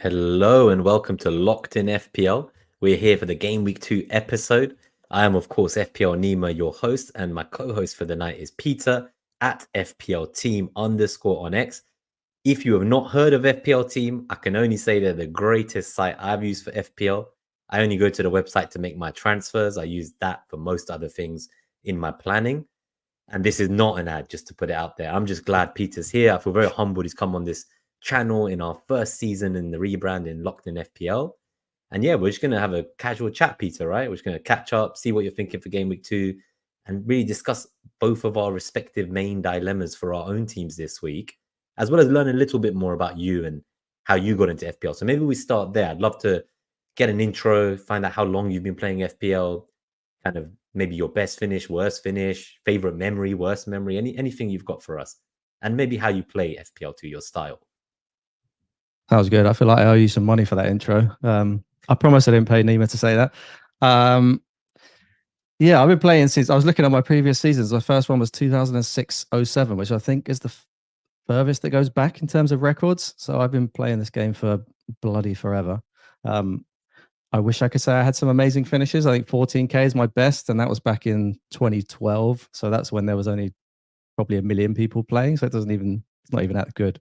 Hello and welcome to Locked in FPL. We're here for the Game Week 2 episode. I am, of course, FPL Nima, your host, and my co-host for the night is Peter at FPL.Team _ on X. If you have not heard of FPL.Team, I can only say they're the greatest site I've used for FPL. I only go to the website to make my transfers. I use that for most other things in my planning. And this is not an ad, just to put it out there. I'm just glad Peter's here. I feel very humbled he's come on this channel in our first season in the rebrand in Locked in FPL. And yeah, we're just going to have a casual chat, Peter, right? We're just going to catch up, see what you're thinking for Game Week 2, and really discuss both of our respective main dilemmas for our own teams this week, as well as learn a little bit more about you and how you got into FPL. So maybe we start there. I'd love to get an intro, find out how long you've been playing FPL, kind of maybe your best finish, worst finish, favorite memory, worst memory, anything you've got for us, and maybe how you play FPL to your style. Sounds good. I feel like I owe you some money for that intro. I promise I didn't pay Nima to say that. Yeah, I've been playing since I was looking at my previous seasons. The first one was 2006-07, which I think is the furthest that goes back in terms of records. So I've been playing this game for bloody forever. I wish I could say I had some amazing finishes. I think 14K is my best, and that was back in 2012. So that's when there was only probably 1 million people playing. So it's not even that good.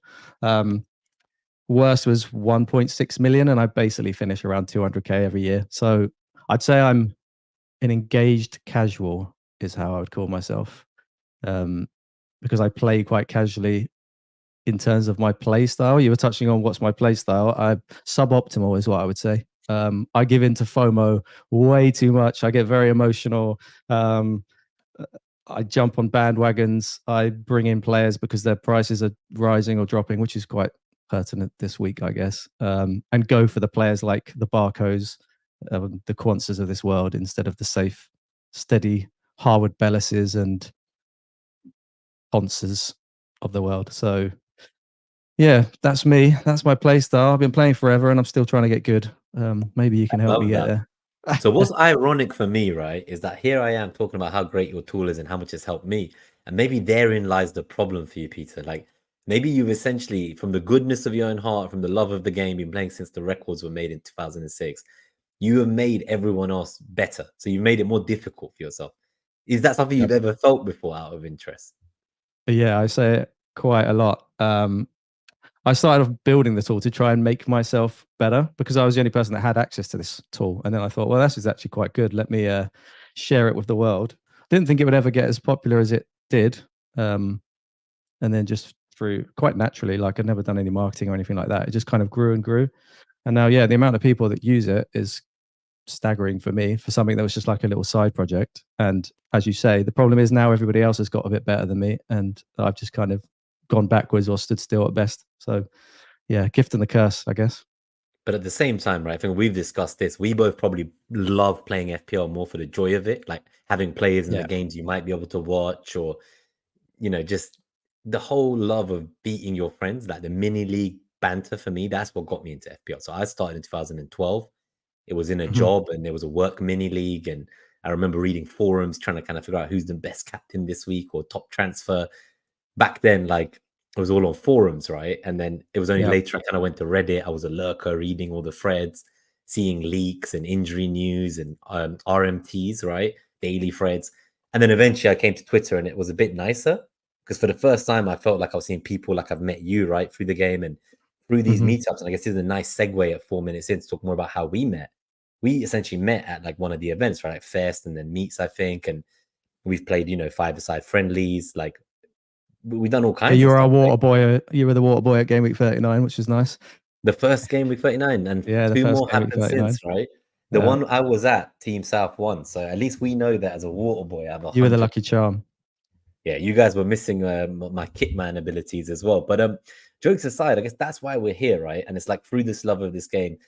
Worst was 1.6 million, and I basically finish around 200K every year. So I'd say I'm an engaged casual is how I would call myself, because I play quite casually in terms of my play style. You were touching on what's my play style. Suboptimal is what I would say. I give into FOMO way too much. I get very emotional. I jump on bandwagons. I bring in players because their prices are rising or dropping, which is quite pertinent this week, I guess, and go for the players like the Barcos, the Quances of this world, instead of the safe, steady Harwood Bellises and Ponces of the world. So yeah, that's me. That's my play style. I've been playing forever and I'm still trying to get good. Maybe you can help me get there. So what's ironic for me, right, is that here I am talking about how great your tool is and how much it's helped me. And maybe therein lies the problem for you, Peter. Like maybe you've essentially, from the goodness of your own heart, from the love of the game, been playing since the records were made in 2006. You have made everyone else better. So you've made it more difficult for yourself. Is that something you've ever felt before out of interest? Yeah, I say it quite a lot. I started off building the tool to try and make myself better because I was the only person that had access to this tool. And then I thought, well, this is actually quite good. Let me share it with the world. Didn't think it would ever get as popular as it did. And then just through quite naturally, like I'd never done any marketing or anything like that. It just kind of grew and grew. And now, yeah, the amount of people that use it is staggering for me for something that was just like a little side project. And as you say, the problem is now everybody else has got a bit better than me. And I've just kind of gone backwards or stood still at best. So yeah, gift and the curse, I guess. But at the same time, right, I think we've discussed this. We both probably love playing FPL more for the joy of it, like having players in the games you might be able to watch, or just the whole love of beating your friends, like the mini league banter. For me, that's what got me into FPL. So I started in 2012. It was in a job and there was a work mini league, and I remember reading forums trying to kind of figure out who's the best captain this week or top transfer. Back then, like it was all on forums, right? And then it was only later I kind of went to Reddit. I was a lurker reading all the threads, seeing leaks and injury news and RMTs, right? Daily threads. And then eventually I came to Twitter and it was a bit nicer because for the first time I felt like I was seeing people like I've met you, right, through the game and through these meetups. And I guess this is a nice segue at 4 minutes in to talk more about how we met. We essentially met at like one of the events, right? Like Fest and then Meets, I think. And we've played, 5-a-side friendlies, like we've done all kinds you of were stuff. a water boy. You were the water boy at Gameweek 39, which is nice. The first Gameweek 39, and Yeah, the two first more Gameweek happened 39. since, right? The one I was at, Team South won. So at least we know that as a water boy, I have You were the 100. lucky charm. Yeah, you guys were missing my kitman abilities as well. But jokes aside, I guess that's why we're here, right? And it's like through this love of this game,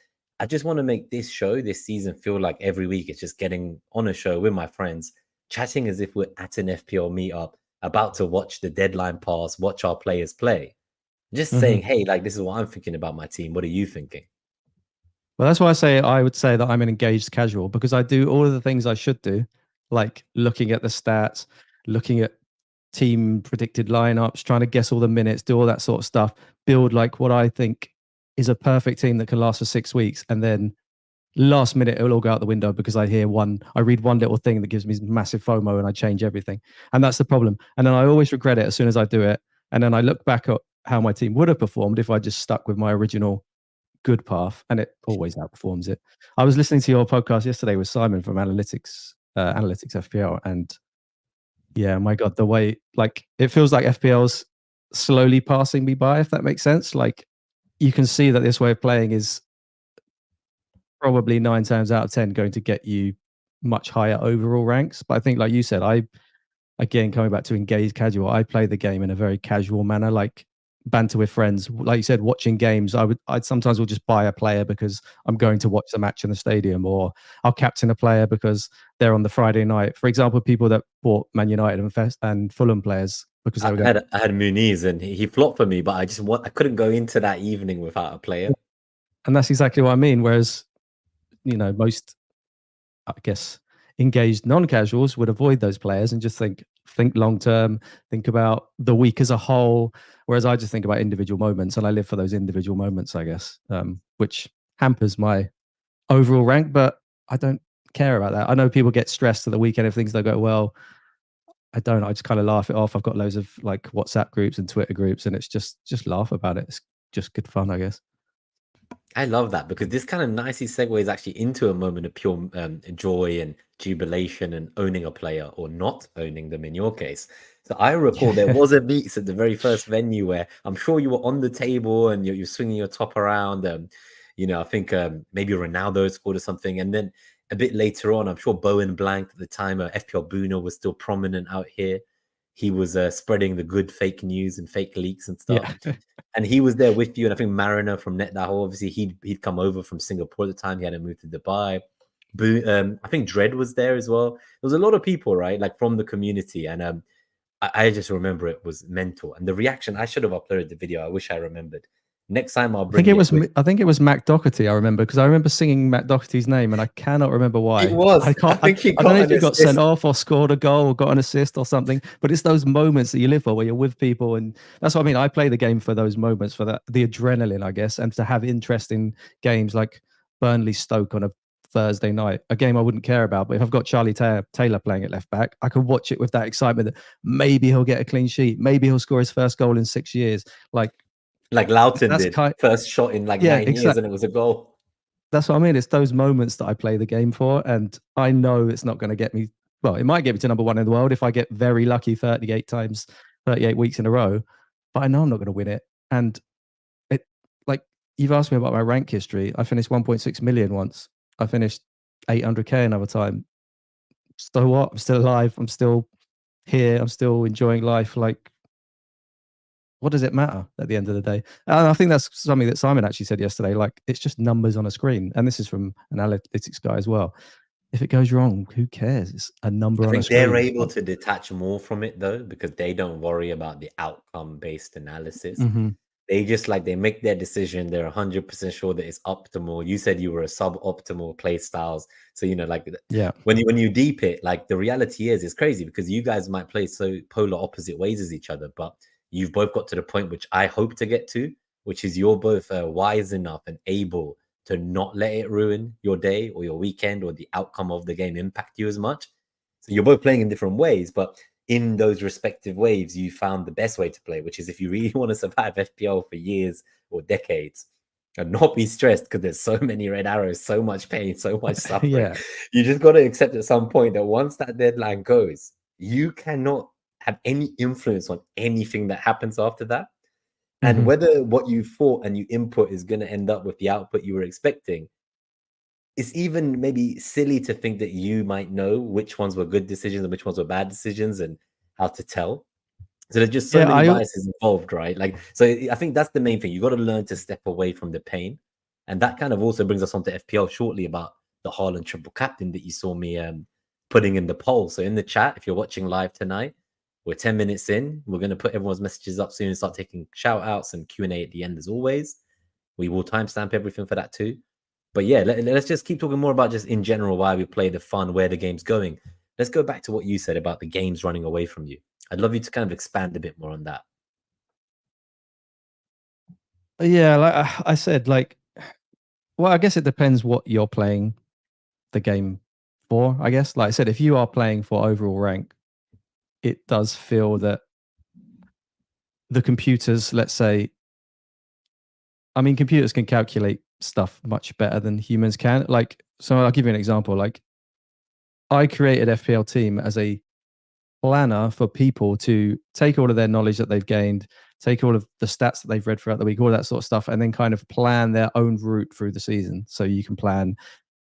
I just want to make this show, this season, feel like every week it's just getting on a show with my friends, chatting as if we're at an FPL meetup, about to watch the deadline pass, watch our players play. Just saying, hey, like this is what I'm thinking about my team. What are you thinking? Well, that's why I would say that I'm an engaged casual, because I do all of the things I should do, like looking at the stats, looking at team predicted lineups, trying to guess all the minutes, do all that sort of stuff, build like what I think is a perfect team that can last for 6 weeks, and then last minute it'll all go out the window because I read one little thing that gives me massive FOMO and I change everything. And that's the problem. And then I always regret it as soon as I do it. And then I look back at how my team would have performed if I just stuck with my original good path, and it always outperforms it. I was listening to your podcast yesterday with Simon from Analytics FPL, and yeah, my God, the way, like, it feels like FPL's slowly passing me by, if that makes sense. Like, you can see that this way of playing is probably 9 times out of 10 going to get you much higher overall ranks. But I think, like you said, again, coming back to engaged casual, I play the game in a very casual manner, like banter with friends. Like you said, watching games, I'd sometimes will just buy a player because I'm going to watch the match in the stadium, or I'll captain a player because they're on the Friday night. For example, people that bought Man United and Fulham players because they were going. I had Muniz and he flopped for me, but I couldn't go into that evening without a player. And that's exactly what I mean. Whereas, most, I guess, engaged non-casuals would avoid those players and just think long term, think about the week as a whole. Whereas I just think about individual moments, and I live for those individual moments, I guess, which hampers my overall rank. But I don't care about that. I know people get stressed at the weekend if things don't go well. I don't. I just kind of laugh it off. I've got loads of like WhatsApp groups and Twitter groups, and it's just laugh about it. It's just good fun, I guess. I love that because this kind of nicely segues actually into a moment of pure joy and jubilation and owning a player or not owning them in your case. So I recall there was a Meets at the very first venue where I'm sure you were on the table and you're swinging your top around. I think maybe Ronaldo scored or something. And then a bit later on, I'm sure Bowen Blank at the time, FPL Bruno was still prominent out here. He was spreading the good fake news and fake leaks and stuff. Yeah. And he was there with you. And I think Mariner from NetDaho, obviously, he'd come over from Singapore at the time. He hadn't moved to Dubai. I think Dread was there as well. There was a lot of people, right? Like from the community. And I just remember it was mental. And the reaction, I should have uploaded the video. I wish I remembered. Next time I'll bring it. I think it was Mac Doherty. I remember because I remember singing Mac Doherty's name, and I cannot remember why. It was. I can't. I don't know if he got sent off or scored a goal or got an assist or something. But it's those moments that you live for, where you're with people, and that's what I mean. I play the game for those moments, for the adrenaline, I guess, and to have interesting games like Burnley Stoke on a Thursday night, a game I wouldn't care about. But if I've got Charlie Taylor playing at left back, I can watch it with that excitement that maybe he'll get a clean sheet, maybe he'll score his first goal in 6 years, like Loughton did. First shot in 9 years, and it was a goal. That's what I mean. It's those moments that I play the game for, and I know it's not going to get me. Well, it might get me to number 1 in the world if I get very lucky 38 weeks in a row, but I know I'm not going to win it. And it, like, you've asked me about my rank history. I finished 1.6 million once. I finished 800k another time. So what? I'm still alive. I'm still here. I'm still enjoying life. Like, what does it matter at the end of the day? And I think that's something that Simon actually said yesterday. Like, it's just numbers on a screen. And this is from an analytics guy as well. If it goes wrong, who cares? It's a number on a screen. I think they're able to detach more from it though, because they don't worry about the outcome-based analysis. Mm-hmm. They just they make their decision. They're 100% sure that it's optimal. You said you were a suboptimal play styles. So, yeah, when you deep it, the reality is it's crazy because you guys might play so polar opposite ways as each other, but you've both got to the point which I hope to get to, which is you're both wise enough and able to not let it ruin your day or your weekend or the outcome of the game impact you as much. So you're both playing in different ways, but in those respective waves, you found the best way to play, which is if you really want to survive FPL for years or decades and not be stressed because there's so many red arrows, so much pain, so much suffering. yeah. You just got to accept at some point that once that deadline goes, you cannot have any influence on anything that happens after that. And Mm-hmm. whether what you thought and you input is going to end up with the output you were expecting, it's even maybe silly to think that you might know which ones were good decisions and which ones were bad decisions and how to tell. So there's just so many biases involved, right? So I think that's the main thing. You got to learn to step away from the pain. And that kind of also brings us on to FPL shortly about the Haaland triple captain that you saw me putting in the poll. So in the chat, if you're watching live tonight, we're 10 minutes in. We're going to put everyone's messages up soon and start taking shout outs and Q&A at the end as always. We will timestamp everything for that too. But yeah, let's just keep talking more about just in general why we play, the fun, where the game's going. Let's go back to what you said about the games running away from you. I'd love you to kind of expand a bit more on that. Yeah, like I said, like, well, I guess it depends what you're playing the game for. I guess, like I said, if you are playing for overall rank, it does feel that the computers, let's say, I mean, computers can calculate stuff much better than humans can. Like, so I'll give you an example. Like, I created FPL Team as a planner for people to take all of their knowledge that they've gained, take all of the stats that they've read throughout the week, all that sort of stuff, and then kind of plan their own route through the season. So you can plan.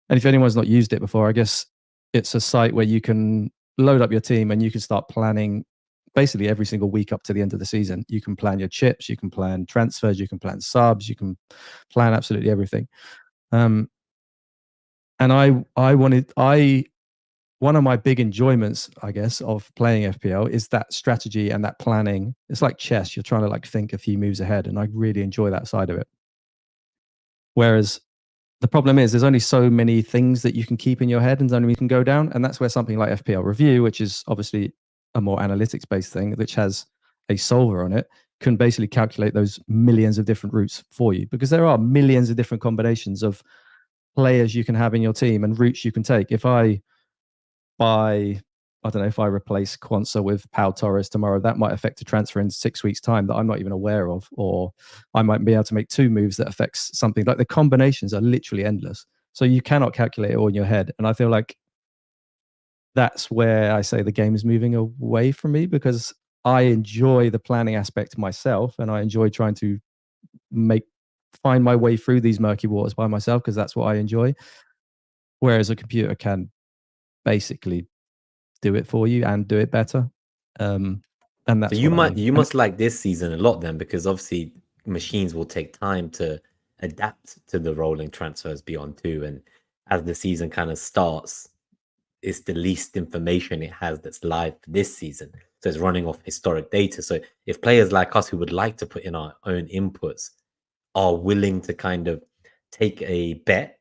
And if anyone's not used it before, I guess it's a site where you can load up your team and you can start planning basically every single week up to the end of the season. You can plan your chips, you can plan transfers, you can plan subs, you can plan absolutely everything. And I one of my big enjoyments, I guess, of playing FPL is that strategy and that planning. It's like chess. You're trying to like think a few moves ahead, and I really enjoy that side of it. Whereas the problem is there's only so many things that you can keep in your head and only can go down. And that's where something like FPL Review, which is obviously a more analytics based thing, which has a solver on it, can basically calculate those millions of different routes for you, because there are millions of different combinations of players you can have in your team and routes you can take. If I buy, I don't know, if I replace Quansah with Pau Torres tomorrow, that might affect a transfer in 6 weeks' time that I'm not even aware of, or I might be able to make two moves that affects something. Like, the combinations are literally endless, so you cannot calculate it all in your head. And I feel like that's where I say the game is moving away from me, because I enjoy the planning aspect myself, and I enjoy trying to find my way through these murky waters by myself, because that's what I enjoy. Whereas a computer can basically do it for you and do it better. And So that's what I mean. you must like this season a lot then, because obviously machines will take time to adapt to the rolling transfers beyond two, and as the season kind of starts, it's the least information it has that's live for this season. So it's running off historic data. So if players like us who would like to put in our own inputs are willing to kind of take a bet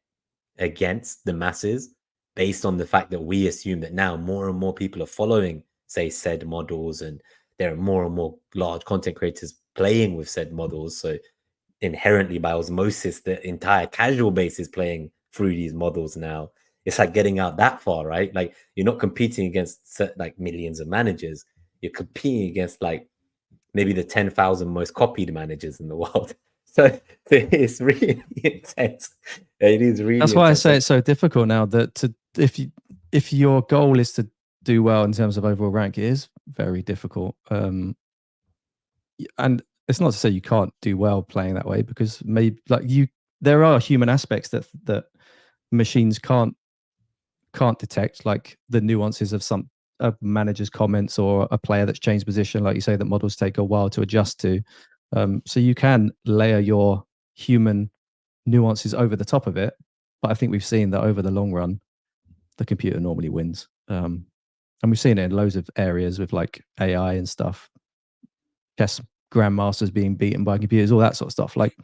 against the masses based on the fact that we assume that now more and more people are following, say, said models, and there are more and more large content creators playing with said models. So inherently, by osmosis, the entire casual base is playing through these models now. It's like getting out that far, right? Like, you're not competing against like millions of managers. You're competing against like maybe the 10,000 most copied managers in the world. So it's really intense. It is really That's why I intense. say it's so difficult now, that if your goal is to do well in terms of overall rank, it is very difficult. And it's not to say you can't do well playing that way, because maybe there are human aspects that machines can't detect, like the nuances of some manager's comments or a player that's changed position, like you say, that models take a while to adjust to. So you can layer your human nuances over the top of it, but I think we've seen that over the long run, the computer normally wins. And we've seen it in loads of areas with like AI and stuff, chess grandmasters being beaten by computers, all that sort of stuff. Like,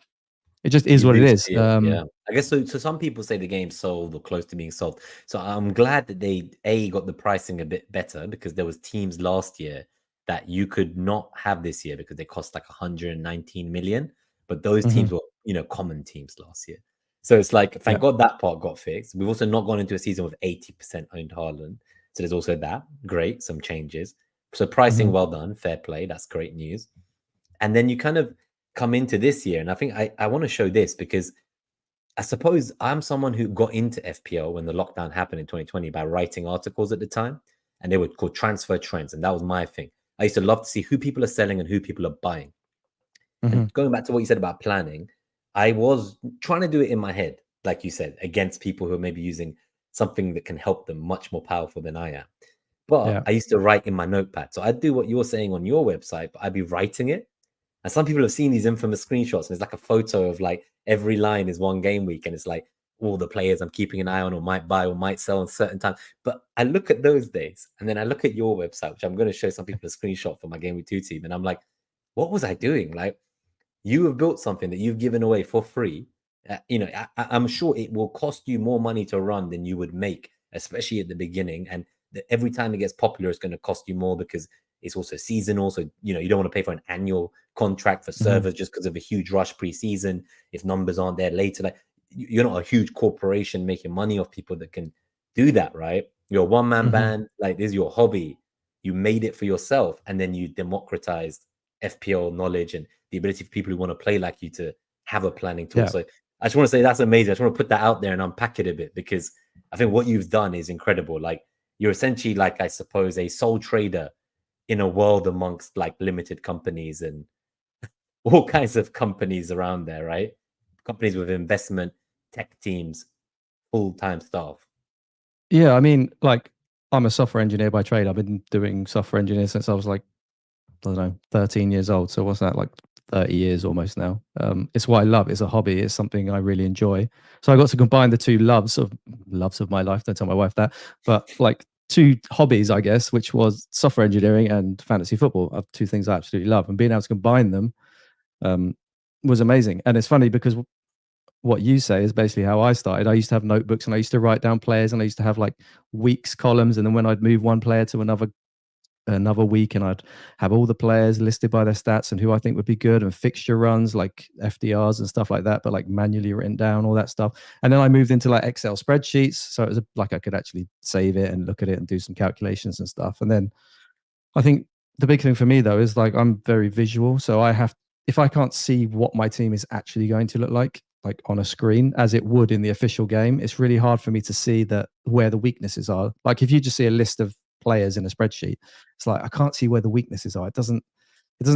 it just is You what it do is. see it, yeah. I guess so. So some people say the game's sold or close to being sold. So I'm glad that they got the pricing a bit better, because there was teams last year that you could not have this year because they cost like 119 million. But those teams were, common teams last year. So it's like, Yeah. thank God that part got fixed. We've also not gone into a season with 80% owned Haaland. So there's also that. Great, some changes. So pricing, well done, fair play. That's great news. And then you kind of come into this year, and I think I want to show this, because I suppose I'm someone who got into FPL when the lockdown happened in 2020 by writing articles at the time, and they were called transfer trends, and that was my thing. I used to love to see who people are selling and who people are buying. And going back to what you said about planning, I was trying to do it in my head, like you said, against people who are maybe using something that can help them much more powerful than I am. But Yeah. I used to write in my notepad. So I'd do what you're saying on your website, but I'd be writing it. And some people have seen these infamous screenshots, and it's like a photo of like every line is one game week, and it's like all the players I'm keeping an eye on or might buy or might sell on certain time. But I look at those days, and then I look at your website, which I'm going to show some people a screenshot for my Gameweek 2 team, and I'm like, what was I doing? Like, you have built something that you've given away for free. I'm sure it will cost you more money to run than you would make, especially at the beginning. And every time it gets popular, it's going to cost you more, because it's also seasonal. So, you know, you don't want to pay for an annual contract for servers just because of a huge rush pre-season. If numbers aren't there later, like you're not a huge corporation making money off people that can do that, right? You're a one-man band, like this is your hobby. You made it for yourself, and then you democratized FPL knowledge and the ability for people who want to play like you to have a planning tool. Yeah. So I just want to say that's amazing. I just want to put that out there and unpack it a bit, because I think what you've done is incredible. Like you're essentially like, I suppose, a sole trader in a world amongst like limited companies and all kinds of companies around there, right? Companies with investment, tech teams, full-time staff. Yeah, I mean, like I'm a software engineer by trade. I've been doing software engineering since I was like, I don't know, 13 years old. So what's that, like 30 years almost now? It's what I love. It's a hobby. It's something I really enjoy. So I got to combine the two loves of my life. Don't tell my wife that, but like two hobbies, I guess, which was software engineering and fantasy football, are two things I absolutely love. And being able to combine them was amazing. And it's funny because what you say is basically how I started. I used to have notebooks and I used to write down players, and I used to have like weeks columns. And then when I'd move one player to another week, and I'd have all the players listed by their stats and who I think would be good, and fixture runs like FDRs and stuff like that, but like manually written down, all that stuff. And then I moved into like Excel spreadsheets. So it was like I could actually save it and look at it and do some calculations and stuff. And then I think the big thing for me though is like I'm very visual. So if I can't see what my team is actually going to look like on a screen as it would in the official game, it's really hard for me to see that where the weaknesses are. Like if you just see a list of players in a spreadsheet, it's like I can't see where the weaknesses are. It doesn't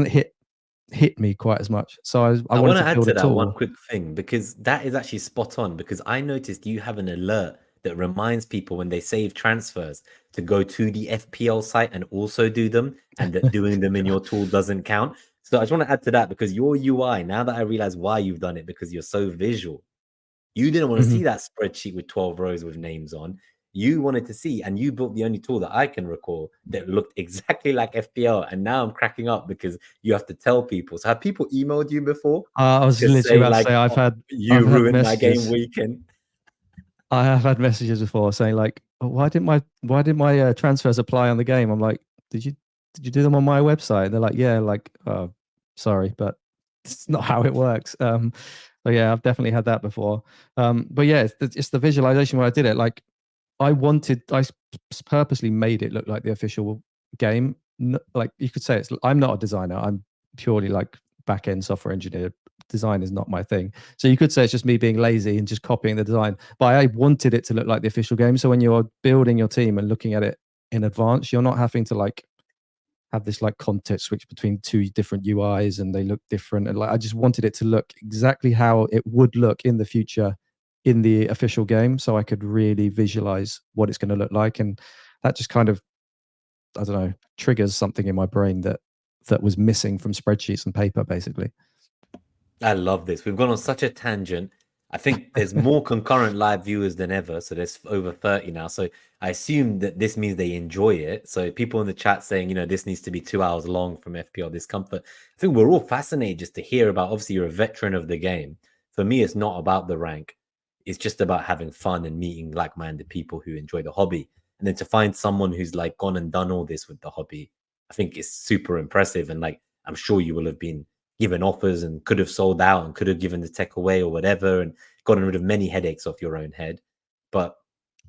hit me quite as much. So I I wanted want to to add build to a that one tool. quick thing, because that is actually spot on. Because I noticed you have an alert that reminds people when they save transfers to go to the FPL site and also do them, and that doing them in your tool doesn't count. So I just want to add to that, because your UI, now that I realize why you've done it, because you're so visual, you didn't want to see that spreadsheet with 12 rows with names on. You wanted to see, and you built the only tool that I can recall that looked exactly like FPL. And now I'm cracking up because you have to tell people. So have people emailed you before I was to literally say about to like, say oh, I've you had ruined my game messages. weekend? I have had messages before saying like, oh, why didn't my transfers apply on the game? I'm like, did you do them on my website? And they're like, yeah, like, oh, sorry, but it's not how it works. So yeah, I've definitely had that before. But yeah, it's the visualization where I did it. Like I purposely made it look like the official game. Like you could say I'm not a designer. I'm purely like back end software engineer. Design is not my thing. So you could say it's just me being lazy and just copying the design. But I wanted it to look like the official game. So when you're building your team and looking at it in advance, you're not having to like have this like context switch between two different UIs and they look different. And like I just wanted it to look exactly how it would look in the future in the official game, so I could really visualize what it's going to look like. And that just kind of, I don't know, triggers something in my brain that was missing from spreadsheets and paper, basically. I love this. We've gone on such a tangent. I think there's more concurrent live viewers than ever. So there's over 30 now. So I assume that this means they enjoy it. So people in the chat saying, you know, this needs to be 2 hours long from FPL Discomfort. I think we're all fascinated just to hear about, obviously, you're a veteran of the game. For me, it's not about the rank. It's just about having fun and meeting like-minded people who enjoy the hobby. And then to find someone who's like gone and done all this with the hobby, I think is super impressive. And like, I'm sure you will have been given offers and could have sold out and could have given the tech away or whatever and gotten rid of many headaches off your own head, but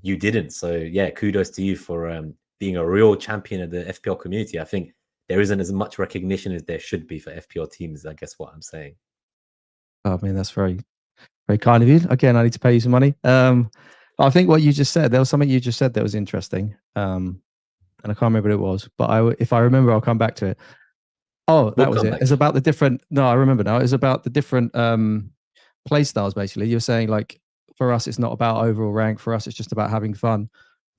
you didn't. So yeah, kudos to you for being a real champion of the FPL community. I think there isn't as much recognition as there should be for FPL teams. I guess what I'm saying. Oh man, that's very, very kind of you. Again, I need to pay you some money. I think what you just said, there was something you just said that was interesting. And I can't remember what it was, but if I remember, I'll come back to it. Oh, We'll that was come it. back It's to it. about the different. No, I remember now. It's about the different play styles. Basically, you're saying like for us, it's not about overall rank. For us, it's just about having fun.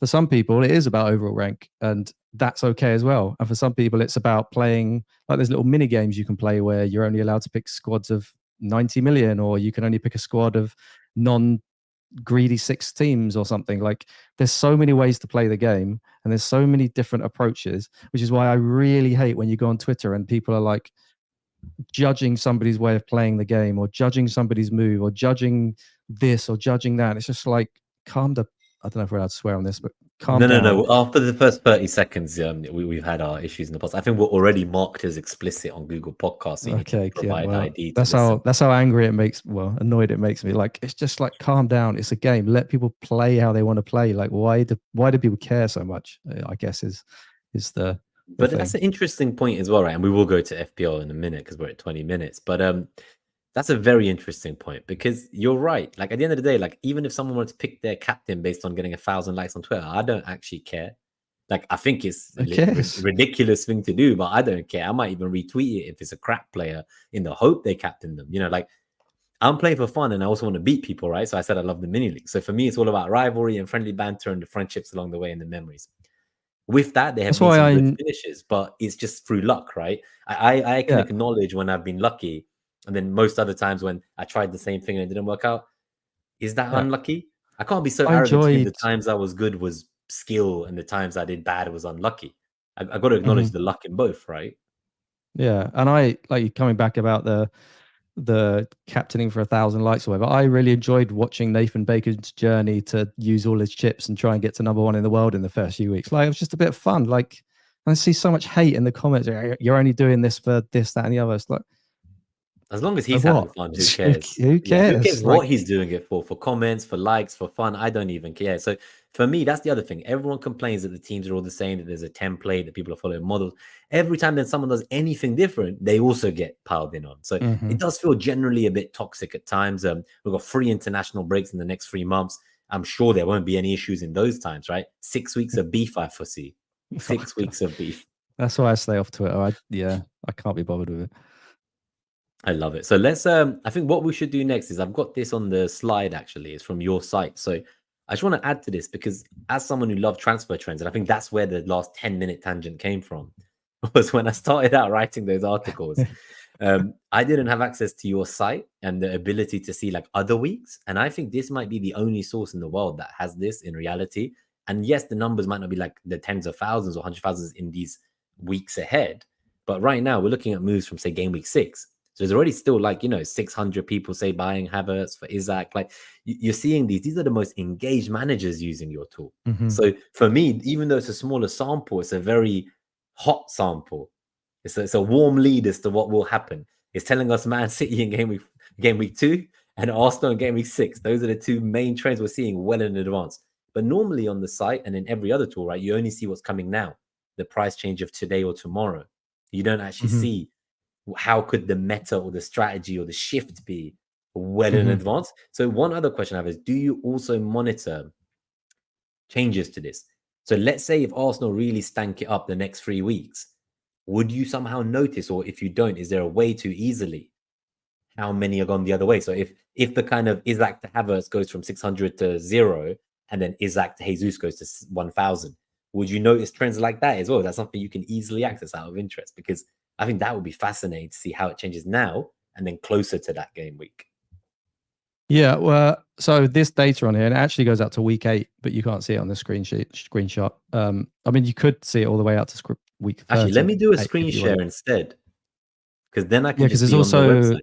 For some people, it is about overall rank, and that's okay as well. And for some people, it's about playing like there's little mini games you can play where you're only allowed to pick squads of 90 million, or you can only pick a squad of non greedy six teams or something. Like there's so many ways to play the game and there's so many different approaches, which is why I really hate when you go on Twitter and people are like judging somebody's way of playing the game or judging somebody's move or judging this or judging that. It's just like calm the, I don't know if we're allowed to swear on this, but calm No. down. After the first 30 seconds, we've had our issues in the past. I think we're already marked as explicit on Google Podcasts, so you need to Okay, yeah, provide well, ID to that's listen. how angry it makes. Well, annoyed it makes me. Like, it's just like, calm down. It's a game. Let people play how they want to play. Like, why do people care so much? I guess is the But thing. that's an interesting point as well, right? And we will go to FPL in a minute because we're at 20 minutes. But that's a very interesting point because you're right. Like at the end of the day, like even if someone were to pick their captain based on getting 1,000 likes on Twitter, I don't actually care. Like I think it's a I guess. ridiculous thing to do, but I don't care. I might even retweet it if it's a crap player in the hope they captain them. You know, like I'm playing for fun and I also want to beat people, right? So I said I love the mini league. So for me, it's all about rivalry and friendly banter and the friendships along the way and the memories. With that, there have That's been why some good finishes, but it's just through luck, right? I can Yeah. acknowledge when I've been lucky, and then most other times when I tried the same thing and it didn't work out. Is that Yeah. unlucky? I can't be so I arrogant to think the enjoyed. times I was good was skill and the times I did bad was unlucky. I got to acknowledge Mhm. the luck in both, right? Yeah, and I like coming back about the captaining for 1,000 likes or whatever. I really enjoyed watching Nathan Baker's journey to use all his chips and try and get to #1 in the world in the first few weeks. Like it was just a bit of fun. Like I see so much hate in the comments. You're only doing this for this, that, and the other. It's like, As long as so he's having what? fun, who cares? Who Yeah, who cares? cares Like, what he's doing it for? For comments, for likes, for fun? I don't even care. So for me, that's the other thing. Everyone complains that the teams are all the same, that there's a template, that people are following models. Every time then someone does anything different, they also get piled in on. So it does feel generally a bit toxic at times. We've got 3 international breaks in the next 3 months. I'm sure there won't be any issues in those times, right? 6 weeks of beef, I foresee. oh, 6 weeks of beef. that's why I stay off Twitter. I can't be bothered with it. I love it. So let's I think what we should do next is I've got this on the slide actually. It's from your site. So I just want to add to this because as someone who loved transfer trends, and I think that's where the last 10-minute tangent came from, was when I started out writing those articles. I didn't have access to your site and the ability to see like other weeks. And I think this might be the only source in the world that has this in reality. And yes, the numbers might not be like the tens of thousands or hundred thousands in these weeks ahead. But right now we're looking at moves from say game week 6. So there's already still like, 600 people say buying Havertz for Isaac. Like you're seeing these are the most engaged managers using your tool. So for me, even though it's a smaller sample, it's a very hot sample. It's a warm lead as to what will happen. It's telling us Man City in game week 2 and Arsenal in game week 6. Those are the 2 main trends we're seeing well in advance. But normally on the site and in every other tool, right, you only see what's coming now, the price change of today or tomorrow. You don't actually see how could the meta or the strategy or the shift be well in advance. So one other question I have is, do you also monitor changes to this? So let's say if Arsenal really stank it up the next 3 weeks, would you somehow notice, or if you don't, is there a way to easily how many are gone the other way? So if the kind of Isaac to Havertz goes from 600 to 0 and then Isaac to Jesus goes to 1,000, would you notice trends like that as well? That's something you can easily access out of interest, because I think that would be fascinating to see how it changes now and then closer to that game week. Yeah, well, so this data on here, and it actually goes out to week 8, but you can't see it on the screenshot. I mean, you could see it all the way out to week 30. Actually, let me do a screen share instead, because then I can just be on the website.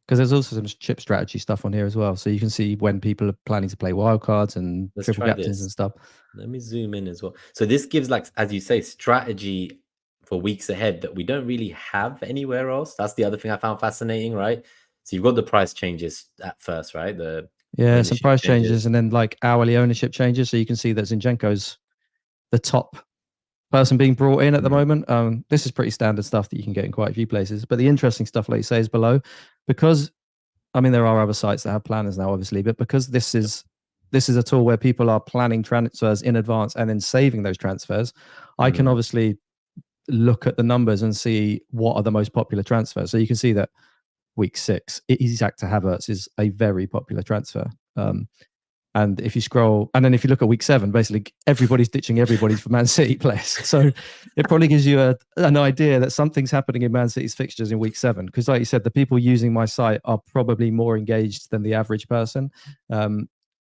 Because there's also some chip strategy stuff on here as well. So you can see when people are planning to play wildcards and triple captains and stuff. Let me zoom in as well. So this gives, like, as you say, strategy for weeks ahead that we don't really have anywhere else. That's the other thing I found fascinating, right? So you've got the price changes at first, right? Some price changes and then like hourly ownership changes. So you can see that Zinchenko's the top person being brought in at the moment. This is pretty standard stuff that you can get in quite a few places. But the interesting stuff, like you say, is below, because I mean there are other sites that have planners now, obviously, but because this is a tool where people are planning transfers in advance and then saving those transfers, I can obviously look at the numbers and see what are the most popular transfers. So you can see that week 6, Isaac to Havertz is a very popular transfer. And if you scroll, and then if you look at week 7, basically everybody's ditching everybody's for Man City players. So it probably gives you an idea that something's happening in Man City's fixtures in week 7. Because like you said, the people using my site are probably more engaged than the average person,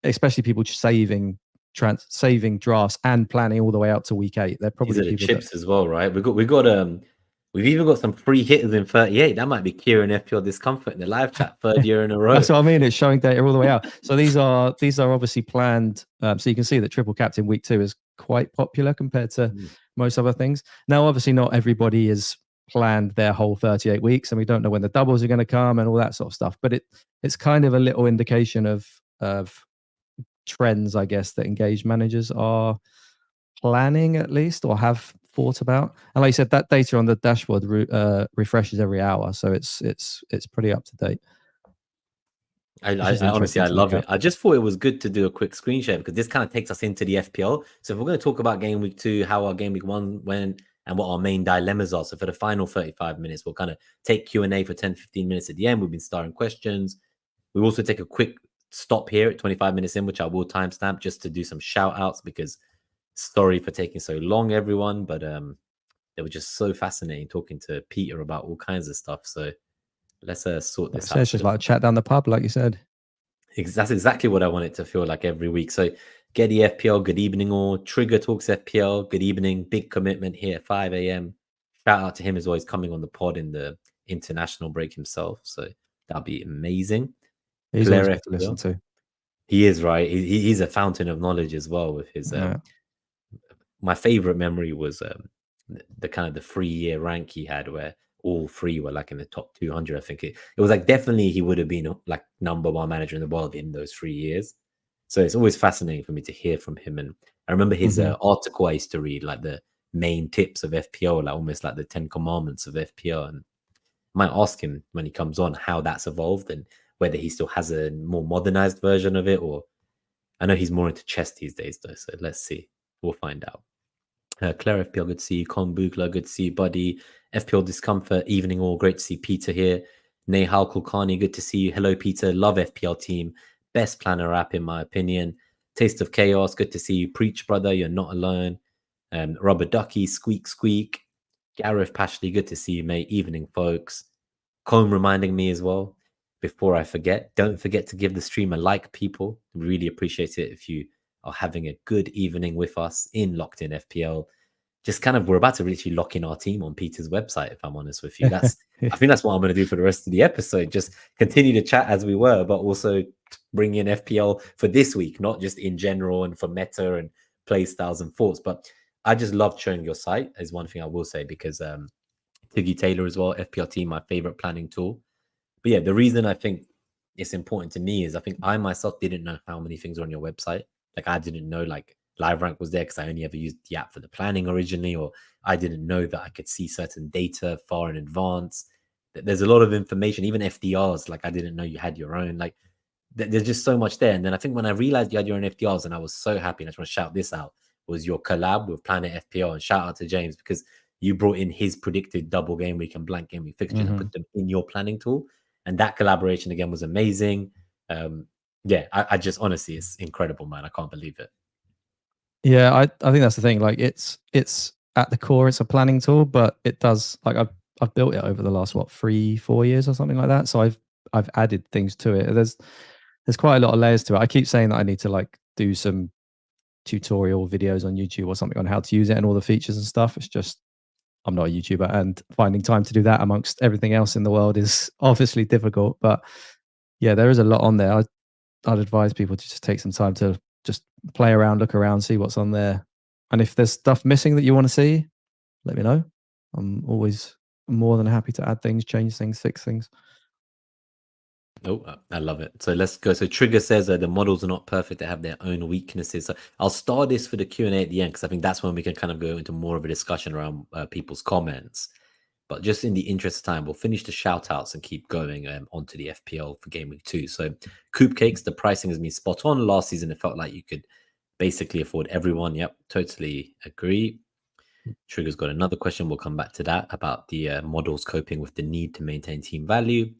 especially people saving drafts and planning all the way out to week 8. They're probably These are the people chips as well, right? We've even got some free hitters in 38. That might be Kieran FPL Discomfort in the live chat 3rd year in a row. That's what I mean. It's showing data all the way out. So these are obviously planned. So you can see that triple captain week 2 is quite popular compared to Mm. most other things. Now, obviously, not everybody is planned their whole 38 weeks, and we don't know when the doubles are going to come and all that sort of stuff. But it's kind of a little indication of trends, I guess, that engaged managers are planning at least or have thought about. And like you said, that data on the dashboard refreshes every hour, so it's pretty up to date. I honestly, I love it. I just thought it was good to do a quick screen share because this kind of takes us into the FPL. So if we're going to talk about game week 2, how our game week 1 went, and what our main dilemmas are. So for the final 35 minutes, we'll kind of take Q&A for 10, 15 minutes at the end. We've been starring questions. We also take a quick stop here at 25 minutes in, which I will timestamp just to do some shout outs because sorry for taking so long, everyone. But they were just so fascinating talking to Peter about all kinds of stuff. So let's sort this out. It's just like a chat down the pub, like you said. That's exactly what I want it to feel like every week. So, Getty FPL, good evening, all. Trigger Talks FPL, good evening. Big commitment here at 5 a.m. Shout out to him as always coming on the pod in the international break himself. So, that'll be amazing. He's Claire always good to FPL. listen to. He is, right? He's a fountain of knowledge as well with his. My favorite memory was the kind of the 3-year rank he had where all 3 were like in the top 200. I think it was like definitely he would have been like #1 manager in the world in those 3 years. So it's always fascinating for me to hear from him. And I remember his article I used to read, like the main tips of FPL, like almost like the 10 commandments of FPL. And I might ask him when he comes on how that's evolved and whether he still has a more modernized version of it, or I know he's more into chess these days though. So let's see. We'll find out. Claire FPL, good to see you. Con Bugler, good to see you, buddy. FPL Discomfort, evening all. Great to see Peter here. Nehal Kulkarni, good to see you. Hello, Peter. Love FPL Team. Best planner app, in my opinion. Taste of Chaos, good to see you. Preach, brother. You're not alone. Rubber Ducky, Squeak Squeak. Gareth Pashley, good to see you, mate. Evening, folks. Combe reminding me as well, before I forget, don't forget to give the stream a like, people. Really appreciate it if you are having a good evening with us in Locked In FPL. Just kind of, we're about to literally lock in our team on Peter's website, if I'm honest with you. That's, I think that's what I'm going to do for the rest of the episode. Just continue to chat as we were, but also bring in FPL for this week, not just in general and for meta and play styles and thoughts. But I just loved showing your site, is one thing I will say, because Tiggy Taylor as well, FPL Team, my favorite planning tool. But yeah, the reason I think it's important to me is I think I myself didn't know how many things are on your website. Like I didn't know like Live Rank was there because I only ever used the app for the planning originally, or I didn't know that I could see certain data far in advance. There's a lot of information, even FDRs. Like I didn't know you had your own. Like there's just so much there. And then I think when I realized you had your own FDRs, and I was so happy, and I just want to shout this out, was your collab with Planet FPL. And shout out to James because you brought in his predicted double game week and blank game week fixtures and put them in your planning tool. And that collaboration again was amazing. Yeah, I just honestly, it's incredible, man. I can't believe it. Yeah, I think that's the thing. Like it's at the core, it's a planning tool, but it does like I've built it over the last 3-4 years or something like that. So I've added things to it. There's quite a lot of layers to it. I keep saying that I need to like do some tutorial videos on YouTube or something on how to use it and all the features and stuff. It's just I'm not a YouTuber, and finding time to do that amongst everything else in the world is obviously difficult. But yeah, there is a lot on there. I'd advise people to just take some time to just play around, look around, see what's on there. And if there's stuff missing that you want to see, let me know. I'm always more than happy to add things, change things, fix things. Oh, I love it. So let's go. So Trigger says the models are not perfect. They have their own weaknesses. So I'll start this for the Q&A at the end because I think that's when we can kind of go into more of a discussion around people's comments. But just in the interest of time, we'll finish the shout outs and keep going onto the FPL for Game Week 2. So Coop Cakes, the pricing has been spot on. Last season, it felt like you could basically afford everyone. Yep, totally agree. Trigger's got another question. We'll come back to that about the models coping with the need to maintain team value.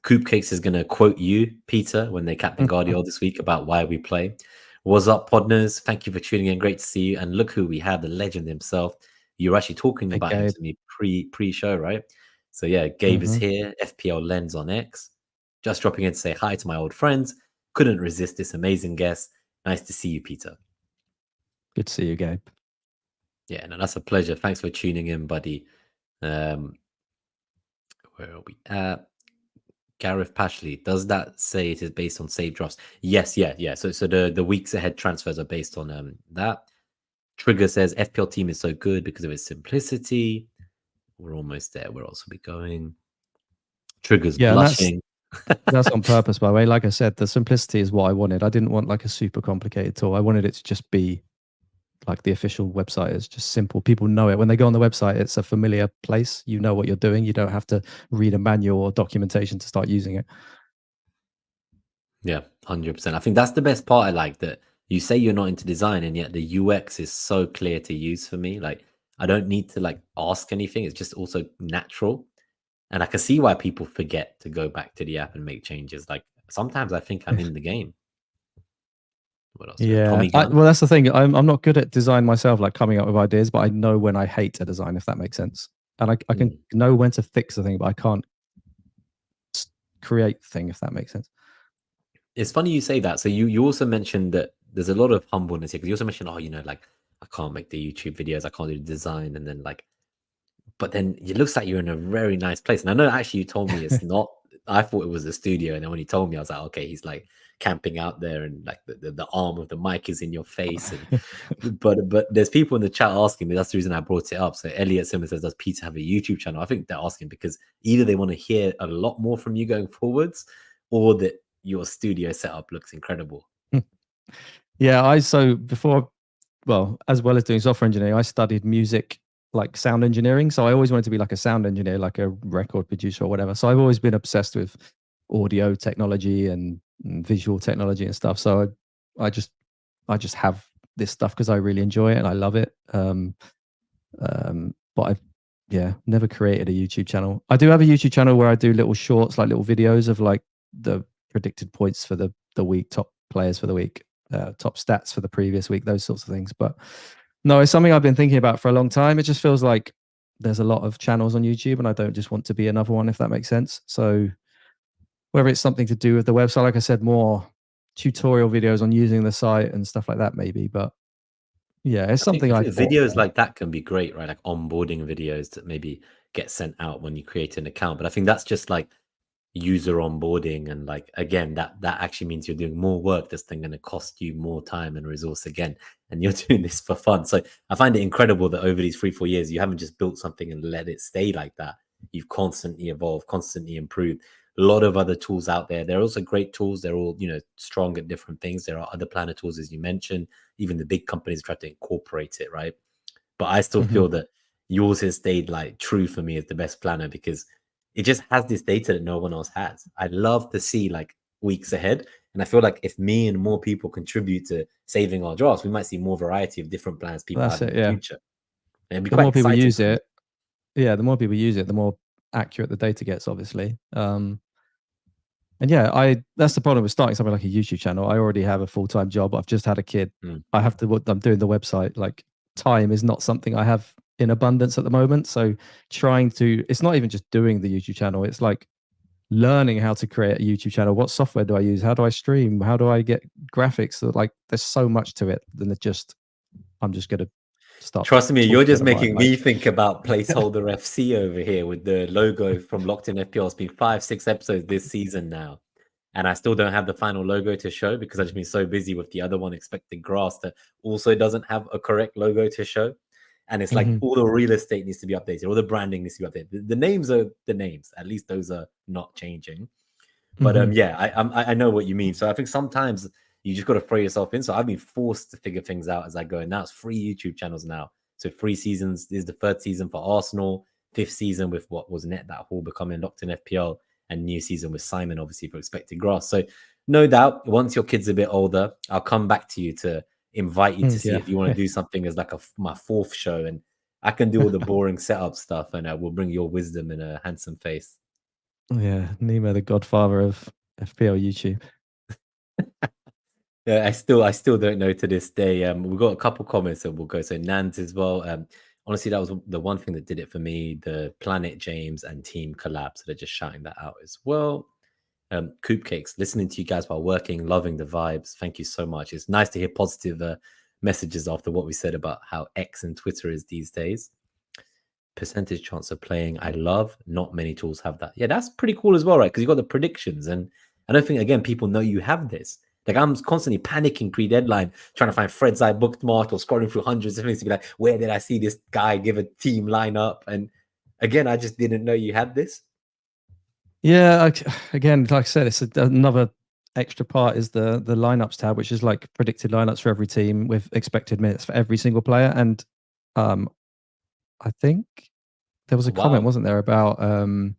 Coop Cakes is going to quote you, Peter, when they captain Guardiola this week about why we play. What's up, Podners? Thank you for tuning in. Great to see you. And look who we have, the legend himself. You're actually talking about him to me pre-show, right? So yeah, Gabe is here. FPL Lens on X. Just dropping in to say hi to my old friends. Couldn't resist this amazing guest. Nice to see you, Peter. Good to see you, Gabe. Yeah, no, that's a pleasure. Thanks for tuning in, buddy. Where are we at? Gareth Pashley, does that say it is based on save drafts? Yes, yeah. So the weeks ahead transfers are based on that. Trigger says FPL team is so good because of its simplicity. We're almost there. Where else are we going? Trigger's Yeah, and blushing. that's on purpose, by the way. Like I said, the simplicity is what I wanted. I didn't want like a super complicated tool. I wanted it to just be like the official website is just simple. People know it. When they go on the website, it's a familiar place. You know what you're doing. You don't have to read a manual or documentation to start using it. Yeah, 100%. I think that's the best part. I like that you say you're not into design, and yet the UX is so clear to use for me. Like, I don't need to like ask anything. It's just also natural. And I can see why people forget to go back to the app and make changes. Like, sometimes I think I'm in the game. What else? We got Yeah. Tommy Gunn. Well, that's the thing. I'm not good at design myself, like coming up with ideas, but I know when I hate a design, if that makes sense. And I can know when to fix a thing, but I can't create the thing, if that makes sense. It's funny you say that. So you also mentioned that there's a lot of humbleness here because you also mentioned, oh, like I can't make the YouTube videos, I can't do the design, and then like, but then it looks like you're in a very nice place. And I know actually you told me it's not. I thought it was a studio, and then when you told me, I was like, okay, he's like camping out there, and like the arm of the mic is in your face, and but there's people in the chat asking me. That's the reason I brought it up. So Elliot Simmons says, does Peter have a YouTube channel? I think they're asking because either they want to hear a lot more from you going forwards, or that your studio setup looks incredible. Yeah, well, as well as doing software engineering, I studied music, like sound engineering. So I always wanted to be like a sound engineer, like a record producer or whatever. So I've always been obsessed with audio technology and visual technology and stuff. So I just have this stuff because I really enjoy it and I love it. But I've never created a YouTube channel. I do have a YouTube channel where I do little shorts, like little videos of like the predicted points for the week, top players for the week, top stats for the previous week, those sorts of things. But no, it's something I've been thinking about for a long time. It just feels like there's a lot of channels on YouTube and I don't just want to be another one, if that makes sense. So whether it's something to do with the website, like I said, more tutorial videos on using the site and stuff like that, maybe. But yeah, it's something I I think thought. videos like that can be great, right? Like onboarding videos that maybe get sent out when you create an account. But I think that's just like user onboarding, and like again, that actually means you're doing more work that's then going to cost you more time and resource again, and you're doing this for fun. So I find it incredible that over these 3-4 years you haven't just built something and let it stay like that. You've constantly evolved, constantly improved. A lot of other tools out there, they're also great tools. They're all strong at different things. There are other planner tools, as you mentioned. Even the big companies try to incorporate it, right? But I still feel that yours has stayed like true for me as the best planner because it just has this data that no one else has. I'd love to see like weeks ahead. And I feel like if me and more people contribute to saving our drafts, we might see more variety of different plans people That's have in it. the Yeah. future. And it'd be The quite more people exciting use for me. it, the more people use it, the more accurate the data gets, obviously. And yeah, that's the problem with starting something like a YouTube channel. I already have a full-time job. I've just had a kid. I have to, I'm doing the website. Like time is not something I have in abundance at the moment. So it's not even just doing the YouTube channel. It's like learning how to create a YouTube channel. What software do I use? How do I stream? How do I get graphics? So like there's so much to it than I'm just going to start. Trust me, you're Talking just at the mic, making like, me think about placeholder FC over here with the logo from Locked In FPL. It's been 5-6 episodes this season now. And I still don't have the final logo to show because I've just been so busy with the other one, Expected Grass, that also doesn't have a correct logo to show. And it's like all the real estate needs to be updated, all the branding needs to be updated. The names are the names. At least those are not changing. But yeah, I know what you mean. So I think sometimes you just got to throw yourself in. So I've been forced to figure things out as I go. And now it's 3 YouTube channels now. So 3 seasons. This is the 3rd season for Arsenal, 5th season with what was Net That Hall becoming Locked In FPL, and new season with Simon, obviously, for Expected Grass. So no doubt, once your kid's a bit older, I'll come back to you to invite you to see if you want to do something as like my 4th show. And I can do all the boring setup stuff, and we'll bring your wisdom in a handsome face. Yeah, Nima, the godfather of FPL YouTube. Yeah, I still don't know to this day. We've got a couple comments that we'll go. So Nans as well. Honestly, that was the one thing that did it for me. The Planet James and team collab. So they're just shouting that out as well. Coop Cakes, listening to you guys while working, loving the vibes. Thank you so much. It's nice to hear positive messages after what we said about how X and Twitter is these days. percentage chance of playing. I love. Not many tools have that. Yeah, that's pretty cool as well, right? Because you got the predictions, and I don't think again people know you have this. Like I'm constantly panicking pre-deadline, trying to find threads I bookmarked or scrolling through hundreds of things to be like, where did I see this guy give a team lineup? And again, I just didn't know you had this. Yeah, again, like I said, it's another extra part is the lineups tab, which is like predicted lineups for every team with expected minutes for every single player. And I think there was a comment, wasn't there, about there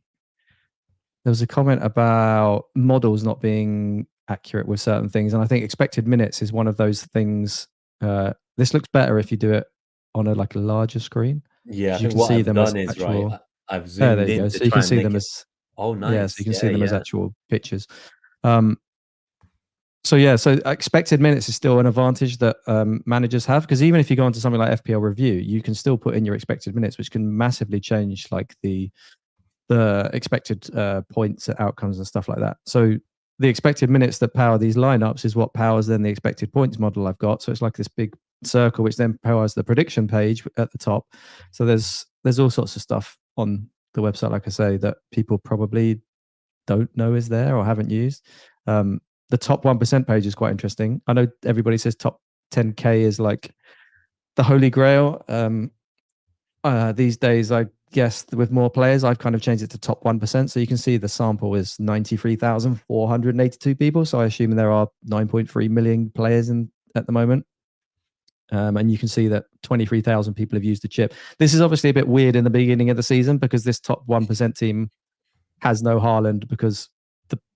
was a comment about models not being accurate with certain things, and I think expected minutes is one of those things. This looks better if you do it on a larger screen. Yeah, I You think can what see I've them as done is right. actual. I've Oh, there zoomed you go. in to So you try can and see make them it. as Oh, yeah. So nice. you can see Yeah, them as yeah. actual pictures. So yeah, so expected minutes is still an advantage that managers have, because even if you go into something like FPL Review, you can still put in your expected minutes, which can massively change like the expected points and outcomes and stuff like that. So the expected minutes that power these lineups is what powers then the expected points model I've got. So it's like this big circle, which then powers the prediction page at the top. So there's all sorts of stuff on the website, like I say, that people probably don't know is there or haven't used. The top 1% page is quite interesting. I know everybody says top 10K is like the holy grail. These days, I guess with more players, I've kind of changed it to top 1%. So you can see the sample is 93,482 people. So I assume there are 9.3 million players at the moment. And you can see that 23,000 people have used the chip. This is obviously a bit weird in the beginning of the season because this top 1% team has no Haaland, because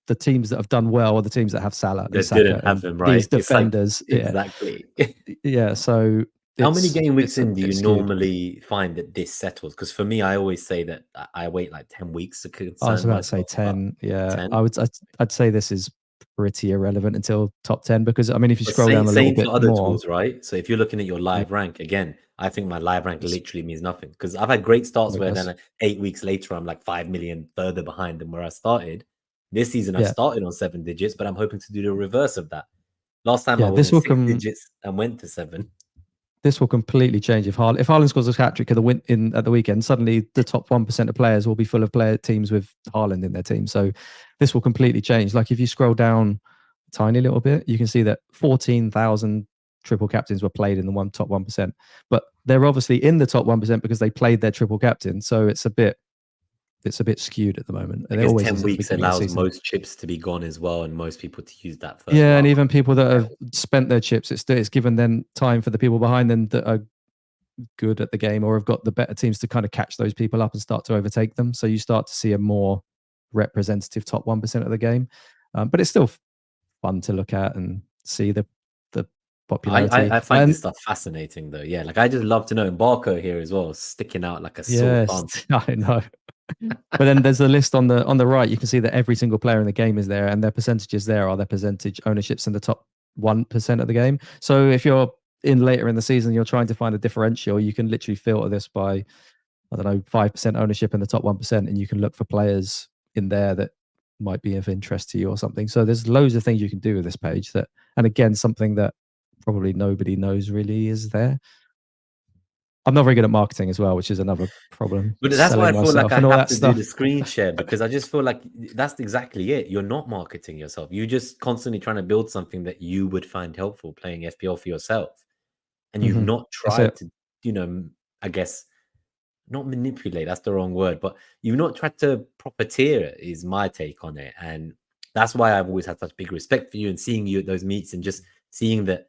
the teams that have done well are the teams that have Salah and That Saka didn't have and him, these right? It's like defenders. Yeah. exactly. Yeah. So How many it's game weeks a in do bit you skewed. normally find that this settles? Because for me, I always say that I wait like 10 weeks to I was concern about to say myself about 10. Yeah. 10. I'd say this is pretty irrelevant until top 10, because I mean, if you But scroll down a little same bit for other more. tools, right? So if you're looking at your Yeah, live rank, again, I think my live rank it's, literally means nothing because I've had great starts it where does. then 8 weeks later, I'm like 5 million further behind than where I started. This season, I've Yeah. started on 7 digits, but I'm hoping to do the reverse of that. Last time I Yeah. was on 6 digits and went to 7. This will completely change if Haaland scores a hat trick at the weekend. Suddenly, the top 1% of players will be full of teams with Haaland in their team. So this will completely change. Like if you scroll down a tiny little bit, you can see that 14,000 triple captains were played in the top 1%. But they're obviously in the top 1% because they played their triple captain. So it's a bit skewed at the moment. I And it guess always 10 is at the weeks beginning of the allows season. most chips to be gone as well and most people to use that first. Yeah, Wow. and even people that have spent their chips, it's given them time for the people behind them that are good at the game or have got the better teams to kind of catch those people up and start to overtake them. So you start to see a more representative top 1% of the game. But it's still fun to look at and see the popularity. I find this stuff fascinating though. Yeah, like I just love to know. And Barco here as well, sticking out like a sore Yes, thumb. I know. But then there's a list on the right. You can see that every single player in the game is there, and their percentages there are their percentage ownerships in the top 1% of the game. So if you're in later in the season, you're trying to find a differential, you can literally filter this by, I don't know, 5% ownership in the top 1%, and you can look for players in there that might be of interest to you or something. So there's loads of things you can do with this page that, and again, something that probably nobody knows really is there. I'm not very good at marketing as well, which is another problem. But that's why Selling I feel like myself I and all have that to do the stuff. screen share because I just feel like that's exactly it. You're not marketing yourself. You're just constantly trying to build something that you would find helpful playing FPL for yourself. And you've Mm-hmm. not That's tried it. to, I guess, not manipulate, that's the wrong word, but you've not tried to profiteer is my take on it. And that's why I've always had such big respect for you and seeing you at those meets and just seeing that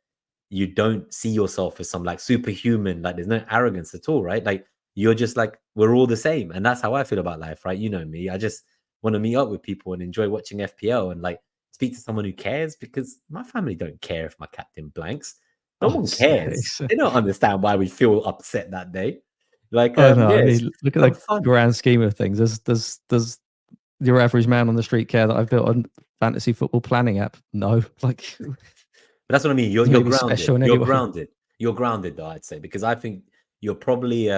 you don't see yourself as some like superhuman, like there's no arrogance at all, right? Like you're just like, we're all the same. And that's how I feel about life, right? You know me. I just want to meet up with people and enjoy watching FPL and like speak to someone who cares because my family don't care if my captain blanks. No Oh, one cares. sakes. They don't understand why we feel upset that day. Like, Oh no, yeah, I it's mean, look at some the fun. grand scheme of things. Does your average man on the street care that I've built a fantasy football planning app? No, like But that's what I mean. You're maybe grounded. special in You're any way. grounded. You're grounded, though, I'd say, because I think you're probably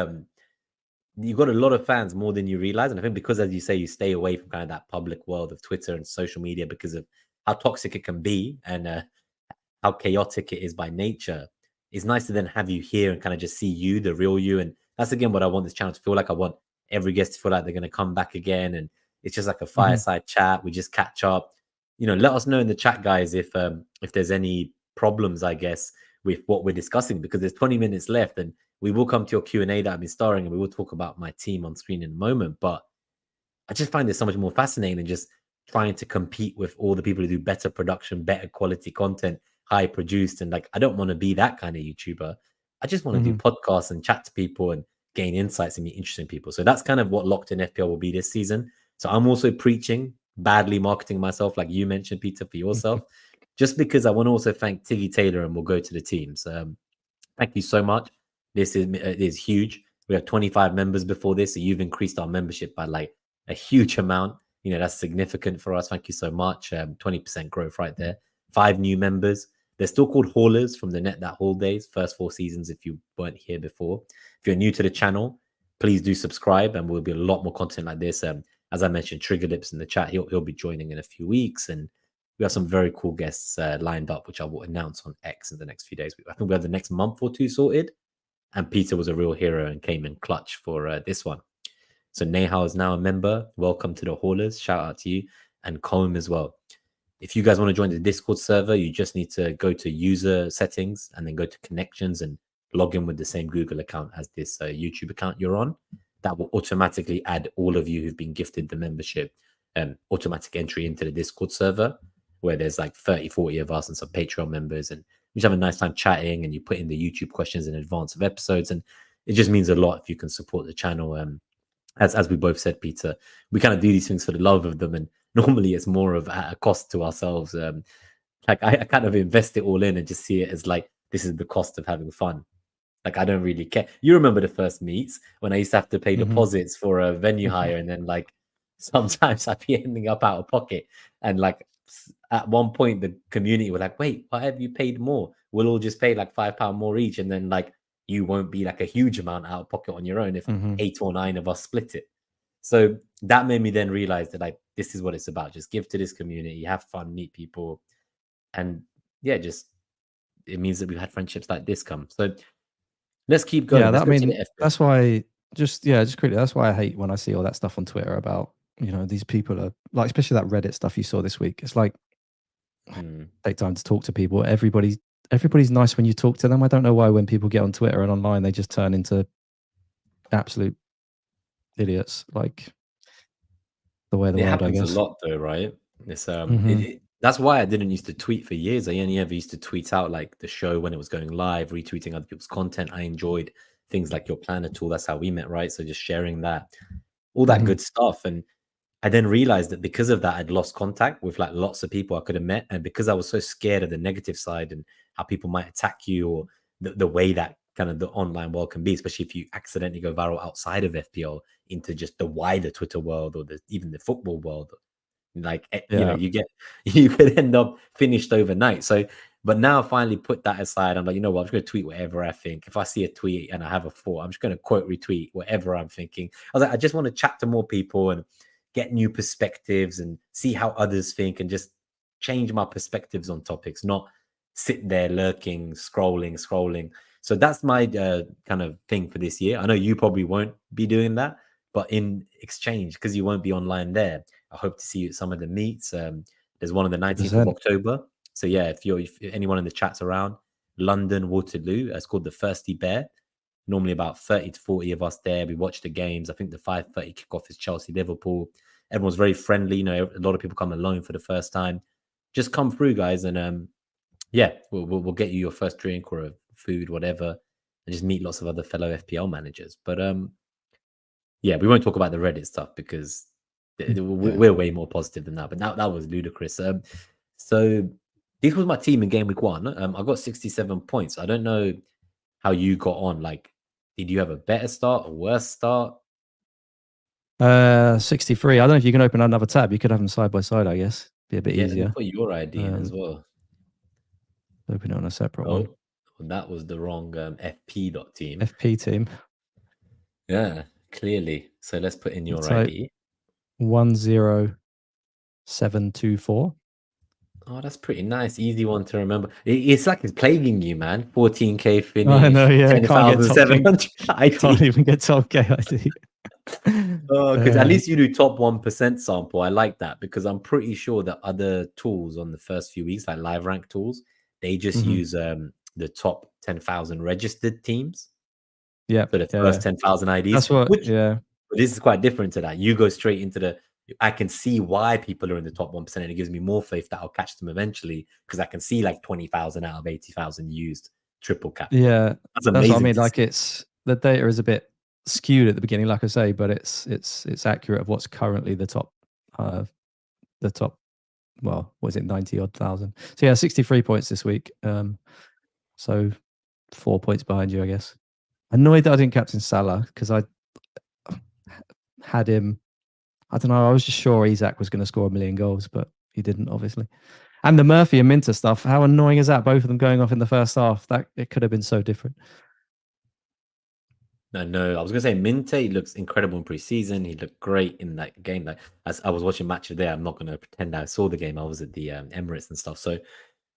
you've got a lot of fans more than you realize. And I think because, as you say, you stay away from kind of that public world of Twitter and social media because of how toxic it can be and how chaotic it is by nature. It's nice to then have you here and kind of just see you, the real you, and that's again what I want this channel to feel like. I want every guest to feel like they're going to come back again, and it's just like a Mm-hmm. fireside chat. We just catch up. Let us know in the chat, guys, if there's any problems, I guess, with what we're discussing, because there's 20 minutes left, and we will come to your Q&A that I've been starring, and we will talk about my team on screen in a moment. But I just find it so much more fascinating than just trying to compete with all the people who do better production, better quality content, high produced. And like, I don't want to be that kind of YouTuber. I just want to do Mm-hmm. podcasts and chat to people and gain insights and meet interesting people. So that's kind of what Locked in FPL will be this season. So I'm also preaching, badly marketing myself, like you mentioned, Peter, for yourself, just because I want to also thank Tiggy Taylor, and we'll go to the teams. Thank you so much. This is huge. We have 25 members before this, so you've increased our membership by like a huge amount. That's significant for us. Thank you so much. 20% growth right there. 5 new members. They're still called haulers from the Net That Haul days, first 4 seasons if you weren't here before. If you're new to the channel, please do subscribe, and we'll be a lot more content like this. As I mentioned, Trigger Lips in the chat, he'll be joining in a few weeks, and we have some very cool guests lined up, which I will announce on X in the next few days. I think we have the next month or two sorted. And Peter was a real hero and came in clutch for this one. So Nehal is now a member. Welcome to the Haulers. Shout out to you. And Colm as well. If you guys want to join the Discord server, you just need to go to user settings and then go to connections and log in with the same Google account as this YouTube account you're on. That will automatically add all of you who've been gifted the membership, automatic entry into the Discord server, where there's like 30, 40 of us and some Patreon members. And we just have a nice time chatting, and you put in the YouTube questions in advance of episodes. And it just means a lot if you can support the channel. As we both said, Peter, we kind of do these things for the love of them, and normally it's more of a cost to ourselves. Like I kind of invest it all in and just see it as like, this is the cost of having fun. Like I don't really care. You remember the first meets when I used to have to pay Mm-hmm. deposits for a venue hire, and then like sometimes I'd be ending up out of pocket. And like at one point, the community were like, "Wait, why have you paid more? We'll all just pay like £5 more each, and then like you won't be like a huge amount out of pocket on your own if Mm-hmm. 8 or 9 of us split it." So that made me then realize that like this is what it's about. Just give to this community, have fun, meet people, and yeah, just it means that we've had friendships like this come. So let's keep going. Yeah, Let's that, I go to mean, the FPL. that's why. Just quickly. That's why I hate when I see all that stuff on Twitter about these people are like, especially that Reddit stuff you saw this week. It's like, take time to talk to people. Everybody's nice when you talk to them. I don't know why when people get on Twitter and online they just turn into absolute idiots. Like the way of the It world, I happens a guess. lot though, right? It's Mm-hmm. that's why I didn't used to tweet for years. I only ever used to tweet out like the show when it was going live, retweeting other people's content. I enjoyed things like your planner tool. That's how we met, right? So just sharing that, all that Mm-hmm. good stuff. And I then realized that because of that, I'd lost contact with like lots of people I could have met. And because I was so scared of the negative side and how people might attack you, or the way that kind of the online world can be, especially if you accidentally go viral outside of FPL into just the wider Twitter world, or even the football world, like Yeah. you could end up finished overnight. So but now I finally put that aside. I'm like, what, I'm just going to tweet whatever I think. If I see a tweet and I have a thought, I'm just going to quote retweet whatever I'm thinking. I was like, I just want to chat to more people and get new perspectives and see how others think, and just change my perspectives on topics, not sit there lurking, scrolling. So that's my kind of thing for this year. I know you probably won't be doing that, but in exchange, because you won't be online there, I hope to see you at some of the meets. There's one on the 19th of 100%. October. So yeah, if anyone in the chat's around, London, Waterloo, it's called the Thirsty Bear. Normally about 30 to 40 of us there. We watch the games. I think the 5:30 kickoff is Chelsea, Liverpool. Everyone's very friendly. A lot of people come alone for the first time. Just come through, guys, and yeah, we'll get you your first drink or a food, whatever, and just meet lots of other fellow FPL managers. But yeah, we won't talk about the Reddit stuff because Yeah. we're way more positive than that. But that was ludicrous. So this was my team in game week 1. I got 67 points. I don't know how you got on. Like, did you have a better start, a worse start? 63. I don't know if you can open another tab. You could have them side by side, I guess. Be a bit Yeah, let me easier. put your ID in as well. Open it on a separate one. Oh, that was the wrong FP.Team. FP.Team. Yeah, clearly. So let's put in your So ID. 10724. Oh, that's pretty nice. Easy one to remember. It's like it's plaguing you, man. 14K I know, finish, yeah, can't get top 10,700 can't ID. even get top KID. Oh, because at least you do top 1% sample. I like that because I'm pretty sure that other tools on the first few weeks, like live rank tools, they just Mhm. use the top 10,000 registered teams. Yeah, So the yeah. first 10,000 IDs, That's what, which yeah. but this is quite different to that. You go straight into the. I can see why people are in the top 1%, and it gives me more faith that I'll catch them eventually because I can see like 20,000 out of 80,000 used triple captain. Yeah, That's that's what I amazing mean. to Like, see. it's the data is a bit skewed at the beginning, like I say, but it's accurate of what's currently the top, the top. Well, was it 90 odd thousand? So yeah, 63 points this week. So 4 points behind you, I guess. Annoyed that I didn't captain Salah because I had him. I don't know. I was just sure Isak was going to score a million goals, but he didn't, obviously. And the Murphy and Minter stuff. How annoying is that? Both of them going off in the first half. That it could have been so different. No, I was gonna say Minte. He looks incredible in preseason. He looked great in that game. Like as I was watching match of the day, I'm not gonna pretend I saw the game. I was at the Emirates and stuff. So,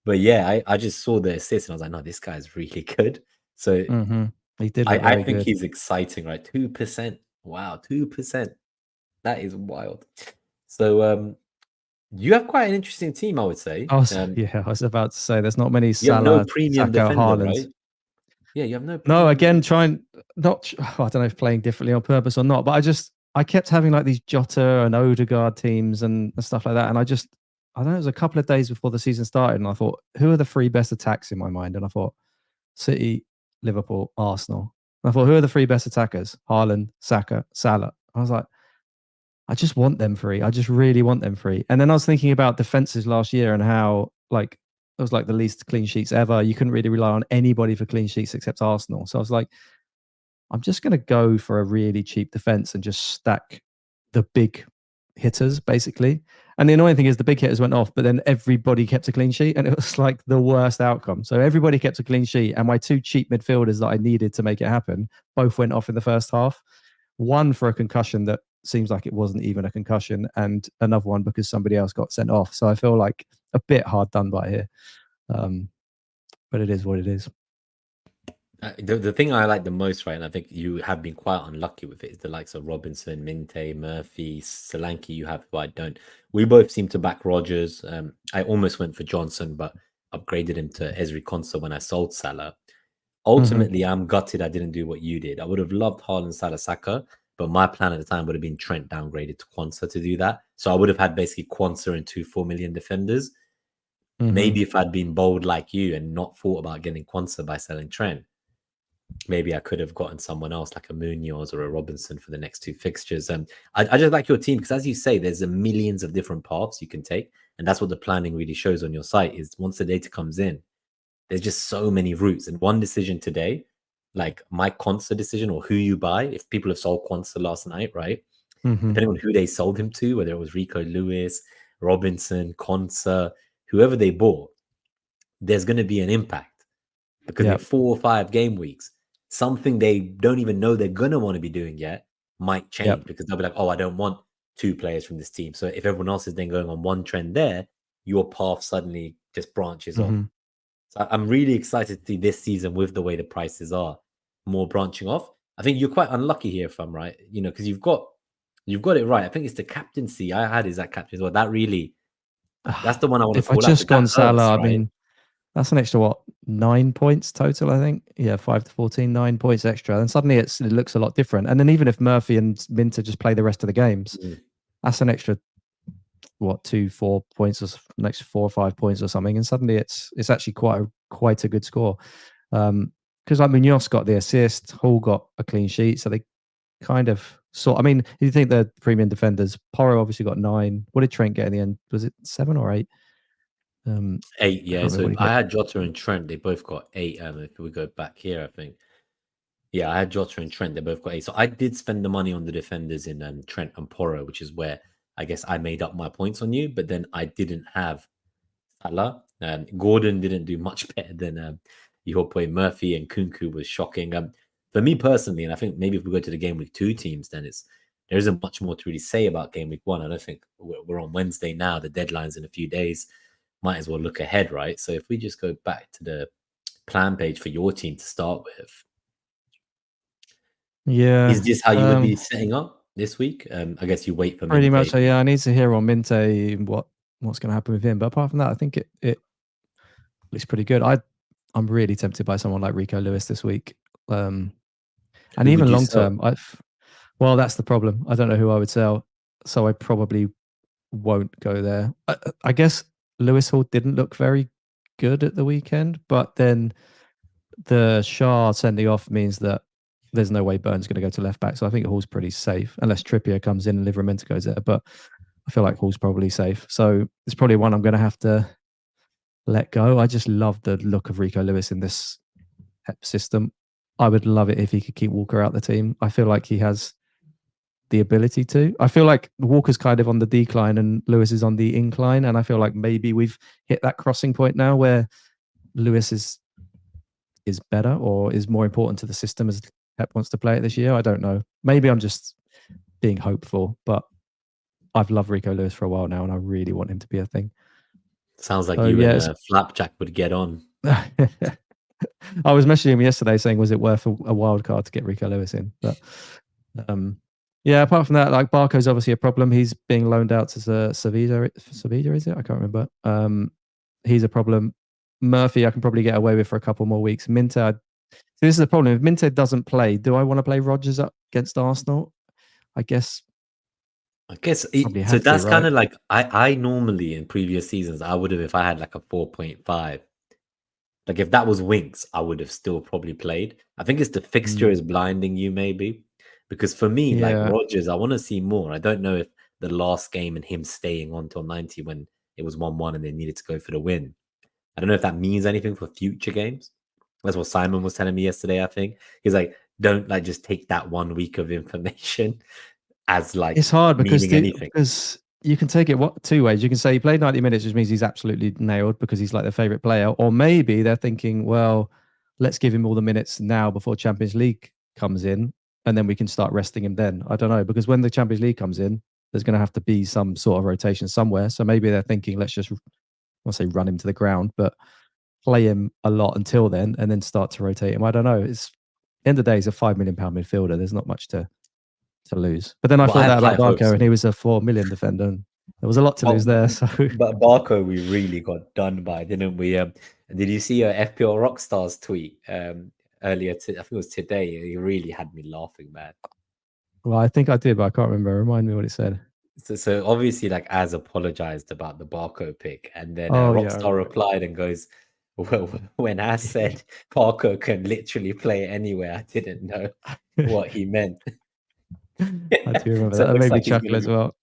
but yeah, I just saw the assist and I was like, no, this guy's really good. So Mm-hmm. He did look I very think good. he's exciting, right? 2%. Wow, 2%. That is wild. So you have quite an interesting team, I would say. Yeah, I was about to say there's not many You have no Salah, premium Saka, defender, Haaland. right? Yeah, you have no No, premium again, defender. trying not. I don't know if playing differently on purpose or not, but I kept having like these Jota and Odegaard teams and stuff like that, and I don't know. It was a couple of days before the season started, and I thought, who are the three best attacks in my mind? And I thought, City, Liverpool, Arsenal. And I thought, who are the three best attackers? Haaland, Saka, Salah. I was like, I just want them free. I just really want them free. And then I was thinking about defenses last year and how like it was like the least clean sheets ever. You couldn't really rely on anybody for clean sheets except Arsenal. So I was like, I'm just going to go for a really cheap defense and just stack the big hitters, basically. And the annoying thing is the big hitters went off, but then everybody kept a clean sheet, and it was like the worst outcome. So everybody kept a clean sheet, and my two cheap midfielders that I needed to make it happen both went off in the first half. One for a concussion that seems like it wasn't even a concussion, and another one because somebody else got sent off. So I feel like a bit hard done by here. But it is what it is. The thing I like the most, right, and I think you have been quite unlucky with it, is the likes of Robinson, Minte, Murphy, Solanke. You have, but I don't. We both seem to back Rogers. I almost went for Johnson, but upgraded him to Ezri Konsa when I sold Salah. Mm-hmm. Ultimately, I'm gutted I didn't do what you did. I would have loved Haaland, Salah, Saka, but my plan at the time would have been Trent downgraded to Quansah to do that. So I would have had basically Quansah and two 4 million defenders. Mm-hmm. Maybe if I'd been bold like you and not thought about getting Quansah by selling Trent, maybe I could have gotten someone else like a Munoz or a Robinson for the next two fixtures. I just like your team because, as you say, there's a millions of different paths you can take, and that's what the planning really shows on your site. Is once the data comes in, there's just so many routes, and one decision today, like my Quansah decision or who you buy. If people have sold Quansah last night, right? Mm-hmm. Depending on who they sold him to, whether it was Rico Lewis, Robinson, Quansah, whoever they bought, there's going to be an impact because in Yeah. 4 or 5 game weeks, something they don't even know they're gonna want to be doing yet might change Yep. because they'll be like, oh, I don't want two players from this team. So if everyone else is then going on one trend there, your path suddenly just branches off. Mm-hmm. So I'm really excited to see this season with the way the prices are more branching off. I think you're quite unlucky here, if I'm right, because you've got it right. I think it's the captaincy I had is that captain as well. That really that's the one I want to If I call out just because that gone hurts, Salah, I right? mean, that's an extra what, 9 points total, I think. Yeah, 5 to 14, 9 points extra. And suddenly it looks a lot different. And then even if Murphy and Minter just play the rest of the games, Mm. that's an extra what, 2 4 points or next 4 or 5 points or something. And suddenly it's actually quite a good score. Because like Munoz got the assist, Hall got a clean sheet, so they kind of saw. I mean, you think the premium defenders, Porro obviously got 9. What did Trent get in the end? Was it 7 or 8? 8, I can't yeah. remember So what he I got. had Jota and Trent. They both got 8. If we go back here, I think. Yeah, I had Jota and Trent. They both got 8. So I did spend the money on the defenders in Trent and Porro, which is where I guess I made up my points on you. But then I didn't have Salah. Gordon didn't do much better than your boy Murphy, and Kunku was shocking. For me personally, and I think maybe if we go to the game week 2 teams, then there isn't much more to really say about game week 1. I don't think we're on Wednesday now. The deadline's in a few days. might as well look ahead, right? So if we just go back to the plan page for your team to start with, Yeah, is this how you would be setting up this week? I guess you wait for pretty much. Minte. So yeah, I need to hear on Minte what's going to happen with him. But apart from that, I think it looks pretty good. I'm really tempted by someone like Rico Lewis this week. And Who would even you long sell? term, well, that's the problem. I don't know who I would sell, so I probably won't go there. I guess Lewis Hall didn't look very good at the weekend, but then the Shah sending off means that there's no way Burns going to go to left back. So I think Hall's pretty safe, unless Trippier comes in and Livramento goes there. But I feel like Hall's probably safe. So it's probably one I'm going to have to let go. I just love the look of Rico Lewis in this system. I would love it if he could keep Walker out the team. I feel like he has the ability to. I feel like Walker's kind of on the decline and Lewis is on the incline. And I feel like maybe we've hit that crossing point now where Lewis is better or is more important to the system as Pep wants to play it this year. I don't know. Maybe I'm just being hopeful, but I've loved Rico Lewis for a while now and I really want him to be a thing. Sounds like So, you yeah, and Flapjack would get on. I was messaging him yesterday saying, was it worth a wild card to get Rico Lewis in? But yeah, apart from that, like Barco's obviously a problem. He's being loaned out to Sevilla, is it? I can't remember. He's a problem. Murphy, I can probably get away with for a couple more weeks. Minter, this is the problem. If Minter doesn't play, do I want to play Rodgers up against Arsenal? I guess probably so have that's to, kind right? of like I normally in previous seasons I would have, if I had like a 4.5, like if that was Winks, I would have still probably played. I think it's the fixture is blinding you maybe, because for me, like Yeah. Rodgers, I want to see more. I don't know if the last game and him staying on till 90 when it was 1-1 and they needed to go for the win, I don't know if that means anything for future games. That's what Simon was telling me yesterday. I think he's like, don't like just take that 1 week of information as like It's hard meaning anything. because you can take it two ways. You can say he played 90 minutes, which means he's absolutely nailed because he's like their favorite player. Or maybe they're thinking, well, let's give him all the minutes now before Champions League comes in, and then we can start resting him then. I don't know, because when the Champions League comes in, there's going to have to be some sort of rotation somewhere. So maybe they're thinking, let's just, I'll say run him to the ground, but play him a lot until then, and then start to rotate him. I don't know. It's end of the day, he's a £5 million midfielder. There's not much to lose. But then I Well, I thought have that high about hopes Barco, and for he him. was a 4 million defender. And there was a lot to lose there. So But Barco, we really got done by, didn't we? Did you see FPL Rockstars tweet earlier? I think it was today. It really had me laughing, man. well, I think I did, but I can't remember. Remind me what it said. So obviously, like, Az apologized about the Barco pick, and then Oh yeah, I Rockstar remember. replied and goes, "Well, when Az said Barco can literally play anywhere, I didn't know what he meant." I do remember So that. it That looks made me like chuckle as well.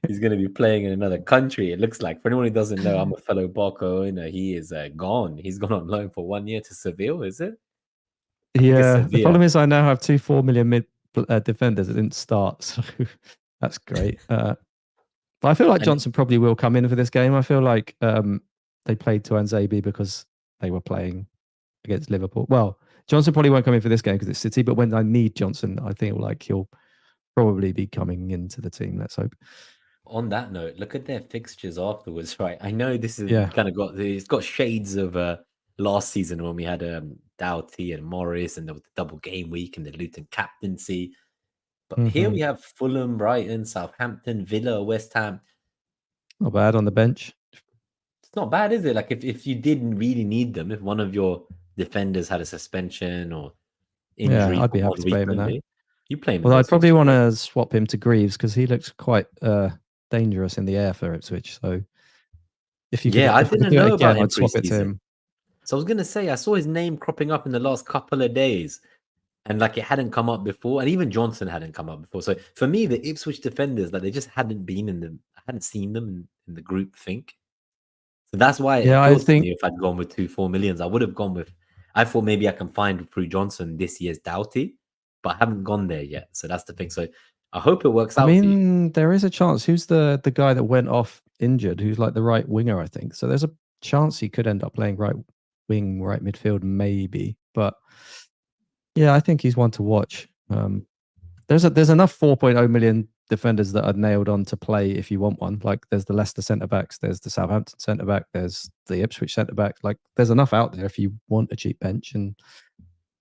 he's going to be playing in another country. It looks like, for anyone who doesn't know, I'm a fellow Barco owner. He is gone. He's gone on loan for 1 year to Seville. Is it? I think it's Yeah, the Sevilla. problem is I now have two 4 million mid defenders that didn't start, so that's great. But I feel like And Johnson probably will come in for this game. I feel like they played to Anzabi because they were playing against Liverpool. Well, Johnson probably won't come in for this game because it's City, but when I need Johnson, I think like he'll probably be coming into the team. Let's hope. on that note, look at their fixtures afterwards, right? I know this is Yeah. kind of it's got shades of last season when we had Doughty and Morris, and there was the double game week and the Luton captaincy. But here Mm-hmm. we have Fulham, Brighton, Southampton, Villa, West Ham. Not bad on the bench. It's not bad, is it? Like if you didn't really need them, if one of your defenders had a suspension or Yeah, injury I'd for be happy one to week play him in that. only, you play him in Well, I'd those probably fixtures, want right? to swap him to Greaves because he looks quite dangerous in the air for Ipswich. So if Yeah, I I could didn't do it know about again, him I'd swap it to preseason. him. So I was gonna say I saw his name cropping up in the last couple of days, and like it hadn't come up before, and even Johnson hadn't come up before. So for me, the Ipswich defenders, like they just hadn't been in the, I hadn't seen them in the group think. So that's why it Yeah, I appealed to think me. If I'd gone with 2 4 millions, I would have gone with. I thought maybe I can find through Johnson this year's Doughty, but I haven't gone there yet. So that's the thing. So I hope it works I out for you. mean there is a chance. Who's the guy that went off injured? Who's like the right winger? I think so. There's a chance he could end up playing right wing, right midfield, maybe. But yeah, I think he's one to watch. There's enough 4.0 million defenders that are nailed on to play if you want one. Like there's the Leicester centre backs, there's the Southampton centre back, there's the Ipswich centre back. Like there's enough out there if you want a cheap bench. And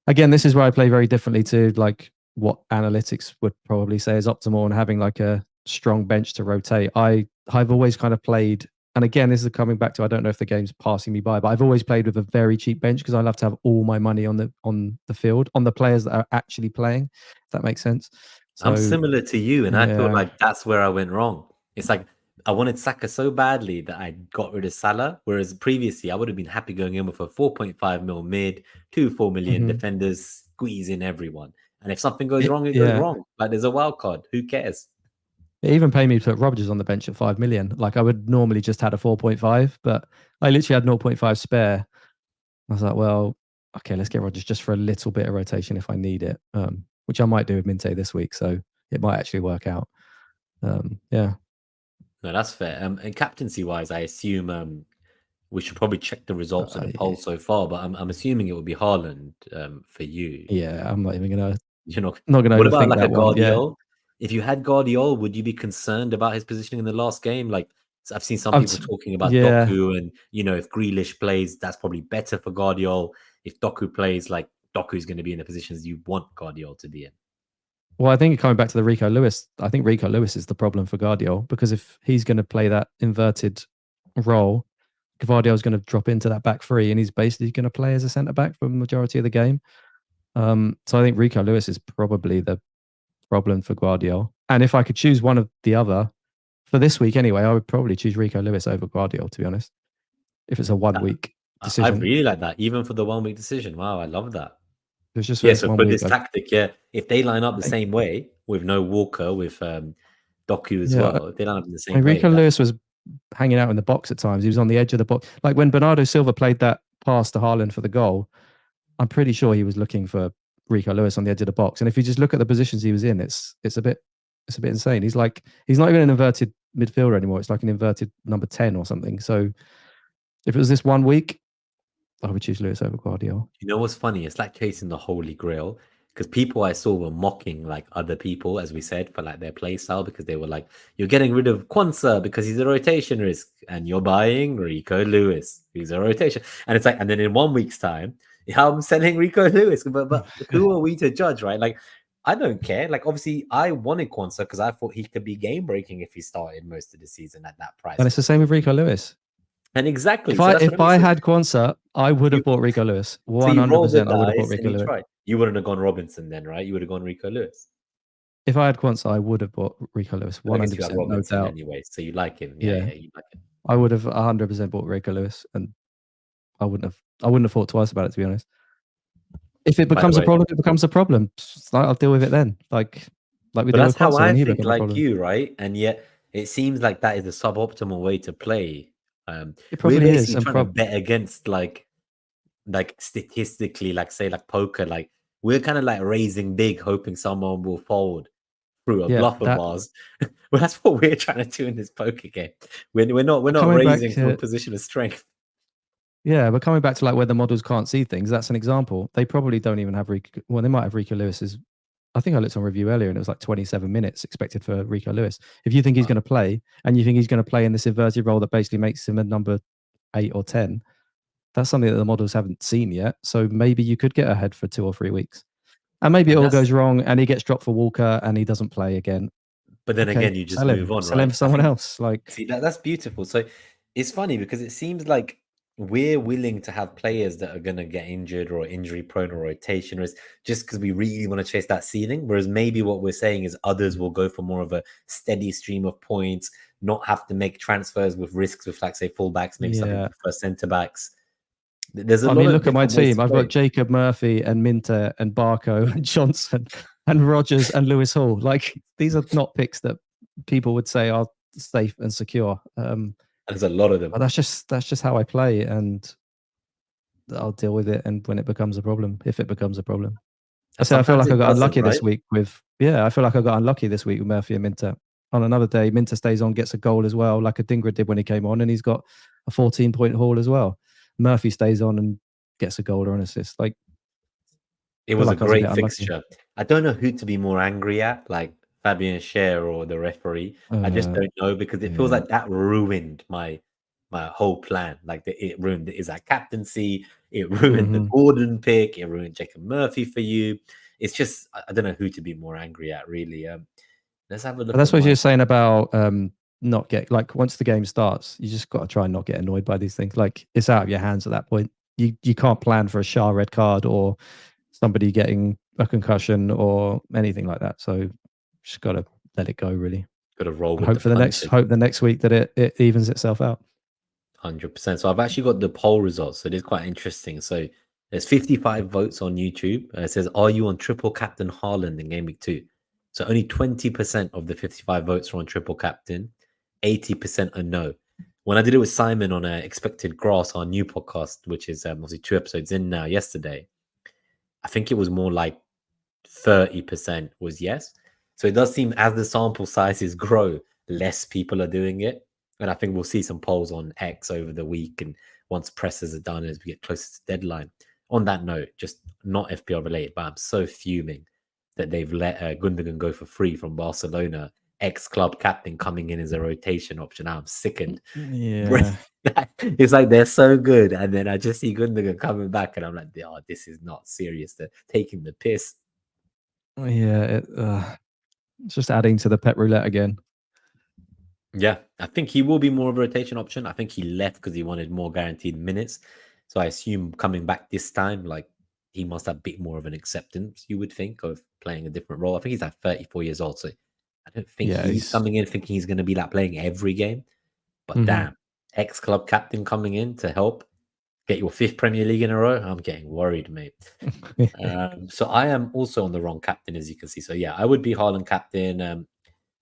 again, this is where I play very differently to like what analytics would probably say is optimal, and having like a strong bench to rotate. I've always kind of played, and again, this is coming back to, I don't know if the game's passing me by, but I've always played with a very cheap bench because I love to have all my money on the field, on the players that are actually playing. If that makes sense. So I'm similar to you, and I feel yeah. like that's where I went wrong. It's like I wanted Saka so badly that I got rid of Salah, whereas previously I would have been happy going in with a 4.5 mil mid, 4 million Mhm. defenders, squeeze in everyone. And if something goes wrong, it goes Yeah. wrong. Like there's a wild card. Who cares? It even paid me to put Rodgers on the bench at 5 million. Like I would normally just had a 4.5, but I literally had 0.5 spare. I was like, well, okay, let's get Rodgers just for a little bit of rotation if I need it, which I might do with Minte this week. So it might actually work out. Yeah. No, that's fair. And captaincy wise, I assume we should probably check the results of the poll so far, but I'm assuming it would be Haaland for you. Yeah, I'm not even gonna You know, not gonna what about overthink like a that one. Yeah. Guardiola? If you had Guardiola, would you be concerned about his positioning in the last game? Like I've seen some people talking about Yeah. Doku, and if Grealish plays, that's probably better for Guardiola. If Doku plays, like Doku's going to be in the positions you want Guardiola to be in. Well, I think coming back to the Rico Lewis, I think Rico Lewis is the problem for Guardiola, because if he's going to play that inverted role, Guardiola's going to drop into that back three, and he's basically going to play as a centre back for the majority of the game. So I think Rico Lewis is probably the problem for Guardiola. And if I could choose one of the other for this week anyway, I would probably choose Rico Lewis over Guardiola, to be honest, if it's a 1 week I decision. really like that, even for the 1 week decision. Wow, I love that. It was just for Yeah, this so 1 for week. this tactic, yeah, if they line up the think, same way with no Walker, with Doku as yeah, well, if they line up in the I same mean, way, Rico Lewis was hanging out in the box at times. He was on the edge of the box. Like when Bernardo Silva played that pass to Haaland for the goal, I'm pretty sure he was looking for Rico Lewis on the edge of the box. And if you just look at the positions he was in, it's a bit insane. He's not even an inverted midfielder anymore. It's like an inverted number 10 or something. So if it was this 1 week, I would choose Lewis over Guardiola. You know what's funny? It's like chasing the holy grail, because people I saw were mocking like other people, as we said, for like their play style, because they were like, "You're getting rid of Kwanzaa because he's a rotation risk, and you're buying Rico Lewis, who's a rotation." And it's like, and then in 1 week's time, yeah, I'm selling Rico Lewis, but who are we to judge, right? Like, I don't care. Like, obviously, I wanted Kwanzaa because I thought he could be game breaking if he started most of the season at that price And for it's the the same with full Rico season. Lewis. And exactly, If so I that's what if I mean. I So had Kwanzaa, I would have bought Rico Lewis. so you roll the 100%. I would have bought dice and Rico you Lewis. try. You wouldn't have gone Robinson then, right? You would have gone Rico Lewis. If I had Kwanzaa, I would have bought Rico Lewis. But I guess you had 100%, no Robinson doubt. anyway, so you like him. Yeah, Yeah, yeah, you like him. I would have 100% bought Rico Lewis, and I wouldn't have thought twice about it, to be honest. If it By the becomes a way, problem, it becomes a problem. I'll deal with it then. Like we but deal that's with how Kwanzaa I when he think, became a like problem. you, right? And yet it seems like that is a suboptimal way to play. It We're probably is, basically and trying to bet against like statistically, like say like poker, like we're kind of like raising big, hoping someone will fold through a yeah, bluff of that ours. Well, that's what we're trying to do in this poker game. We're not coming back raising from a to position of strength. yeah, but coming back to like where the models can't see things, that's an example. They probably don't even have Rico. Well, they might have Rico Lewis's. I think I looked on review earlier and it was like 27 minutes expected for Rico Lewis. If you think he's going to play, and you think he's going to play in this inverted role that basically makes him a number 8 or 10, that's something that the models haven't seen yet. So maybe you could get ahead for 2 or 3 weeks. And maybe it And all that's goes wrong and he gets dropped for Walker and he doesn't play again. But then Okay, again, you just sell move him. on, Sell him right? for I someone think, else. Like, see, that's beautiful. So it's funny because it seems like we're willing to have players that are going to get injured or injury prone or rotation risk just because we really want to chase that ceiling. Whereas maybe what we're saying is others will go for more of a steady stream of points, not have to make transfers with risks with, like, say, fullbacks. Maybe some people yeah. prefer centre backs. There's a I lot mean, of look at my different ways team. to I've got play. Jacob Murphy and Minter and Barco and Johnson and Rogers and Lewis Hall. Like, these are not picks that people would say are safe and secure. There's a lot of them. But that's just how I play, and I'll deal with it. And when it becomes a problem, if it becomes a problem, I And say I feel sometimes like I it got doesn't, unlucky this right? week with I feel like I got unlucky this week with Murphy and Minter. On another day, Minter stays on, gets a goal as well, like Adingra did when he came on, and he's got a 14-point haul as well. Murphy stays on and gets a goal or an assist. Like, It I feel was a like I was a bit great unlucky. fixture. I don't know who to be more angry at, like Fabian Scher or the referee. I just Uh, don't know because it feels yeah. like that ruined my whole plan. Like it ruined is that captaincy, it ruined the Hmm. Gordon pick, it ruined Jacob Murphy for you. It's just I don't know who to be more angry at, really. Let's have a But look at that's what my you're saying about not get like once the game starts, you just got to try and not get annoyed by these things. Like it's out of your hands at that point. You can't plan for a Shah red card or somebody getting a concussion or anything like that. So just got to let it go, really, gotta roll and with the punches. hope the next week that it evens itself out. 100%. So I've actually got the poll results. So it is quite interesting. So there's 55 votes on YouTube. It says, "Are you on triple captain Haaland in Game Week 2?" So only 20% of the 55 votes are on triple captain. 80% are no. When I did it with Simon on Expected Grass, our new podcast, which is obviously 2 episodes in now, yesterday, I think it was more like 30% was yes. So it does seem as the sample sizes grow, less people are doing it. And I think we'll see some polls on X over the week and once presses are done as we get closer to deadline. On that note, just not FPL related, but I'm so fuming that they've let Gundogan go for free from Barcelona, ex-club captain coming in as a rotation option. I'm sickened. Yeah, It's like they're so good, and then I just see Gundogan coming back, and I'm like, "Oh, this is not serious. They're taking the piss." yeah. It's just adding to the pet roulette again. Yeah, I think he will be more of a rotation option. I think he left because he wanted more guaranteed minutes. So I assume coming back this time, like he must have a bit more of an acceptance, you would think, of playing a different role. I think he's like 34 years old. So I don't think Yeah, he's he's. coming in thinking he's going to be like playing every game. But Mhm. damn, ex club captain coming in to help get your fifth Premier League in a row. I'm getting worried, mate. So I am also on the wrong captain, as you can see. So yeah, I would be Haaland captain.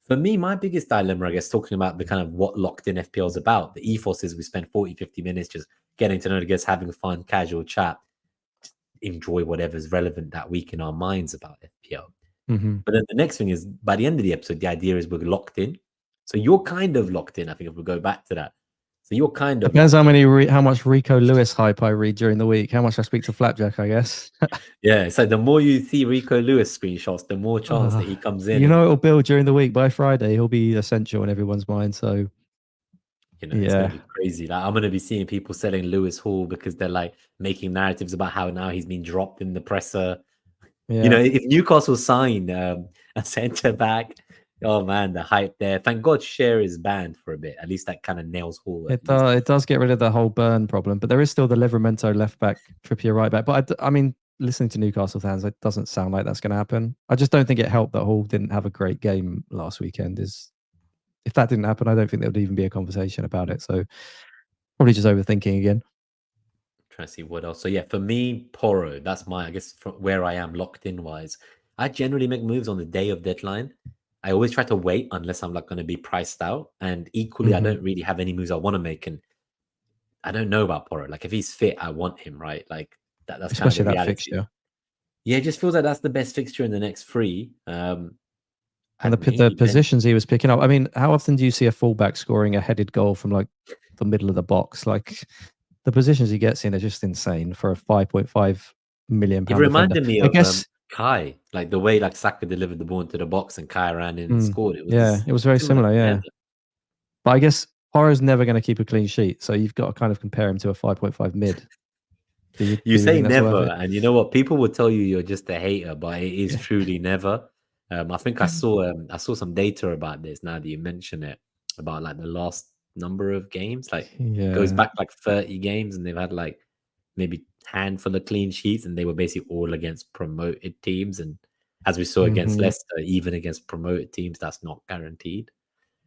For me, my biggest dilemma, I guess, talking about the kind of what locked in FPL is about, the ethos is we spend 40, 50 minutes just getting to know the guys, having fun, casual chat, enjoy whatever's relevant that week in our minds about FPL. Hmm. But then the next thing is by the end of the episode, the idea is we're locked in. So you're kind of locked in, I think, if we go back to that. So you're kind of Depends locked how in. how much Rico Lewis hype I read during the week, how much I speak to Flapjack, I guess. Yeah, it's like the more you see Rico Lewis screenshots, the more chance that he comes in You know and it'll build during the week. By Friday, he'll be essential in everyone's mind. So it's going to yeah, be crazy. Like I'm going to be seeing people selling Lewis Hall because they're like making narratives about how now he's been dropped in the presser. yeah. If Newcastle sign a centre back, oh man, the hype there. Thank God Share is banned for a bit. At least that kind of nails Hall at least. It does get rid of the whole burn problem, but there is still the Livramento left back, Trippier right back. But I mean, listening to Newcastle fans, it doesn't sound like that's going to happen. I just don't think it helped that Hall didn't have a great game last weekend. Is if that didn't happen, I don't think there would even be a conversation about it. So probably just overthinking again. Trying to see what else. So yeah, for me, Poro. That's my I guess from where I am locked in wise. I generally make moves on the day of deadline. I always try to wait unless I'm like going to be priced out. And equally, I Hmm. don't really have any moves I want to make. And I don't know about Poro. Like if he's fit, I want him, right? Like that's kind of Especially the that reality. fixture. Yeah, it just feels like that's the best fixture in the next three. And And the maybe then positions he was picking up. I mean, how often do you see a fullback scoring a headed goal from like the middle of the box? Like the positions he gets in are just insane for a 5.5 million it pound defender. reminded me I of guess. Kai, like the way like Saka delivered the ball into the box and Kai ran in and Mm, scored. It was yeah, this it was very similar similar. Yeah, defender. but I guess Porro's never going to keep a clean sheet, so you've got to kind of compare him to a 5.5 mid. You Do you say think that's worth never, it? and you know what? People will tell you you're just a hater, but it is truly never. I think I saw some data about this now that you mention it about like the last number of games. Like it goes Yeah. back like 30 games, and they've had like maybe handful of clean sheets, and they were basically all against promoted teams. And as we saw against Hmm. Leicester, even against promoted teams, that's not guaranteed.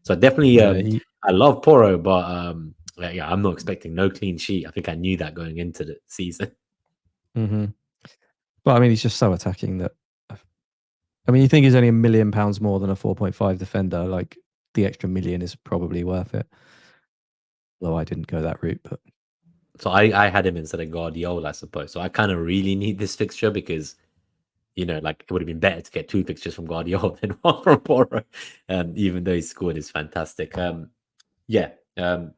So definitely, Yeah. I love Poro, but yeah, I'm not expecting no clean sheet. I think I knew that going into the season. Hmm. But I mean, he's just so attacking that. I mean, you think he's only £1 million more than a 4.5 defender? Like the extra million is probably worth it. Though I didn't go that route, but So I had him instead of Guardiola, I suppose. So I kind of really need this fixture because like it would have been better to get two fixtures from Guardiola than one from Poro. Even though he scored is fantastic. Yeah,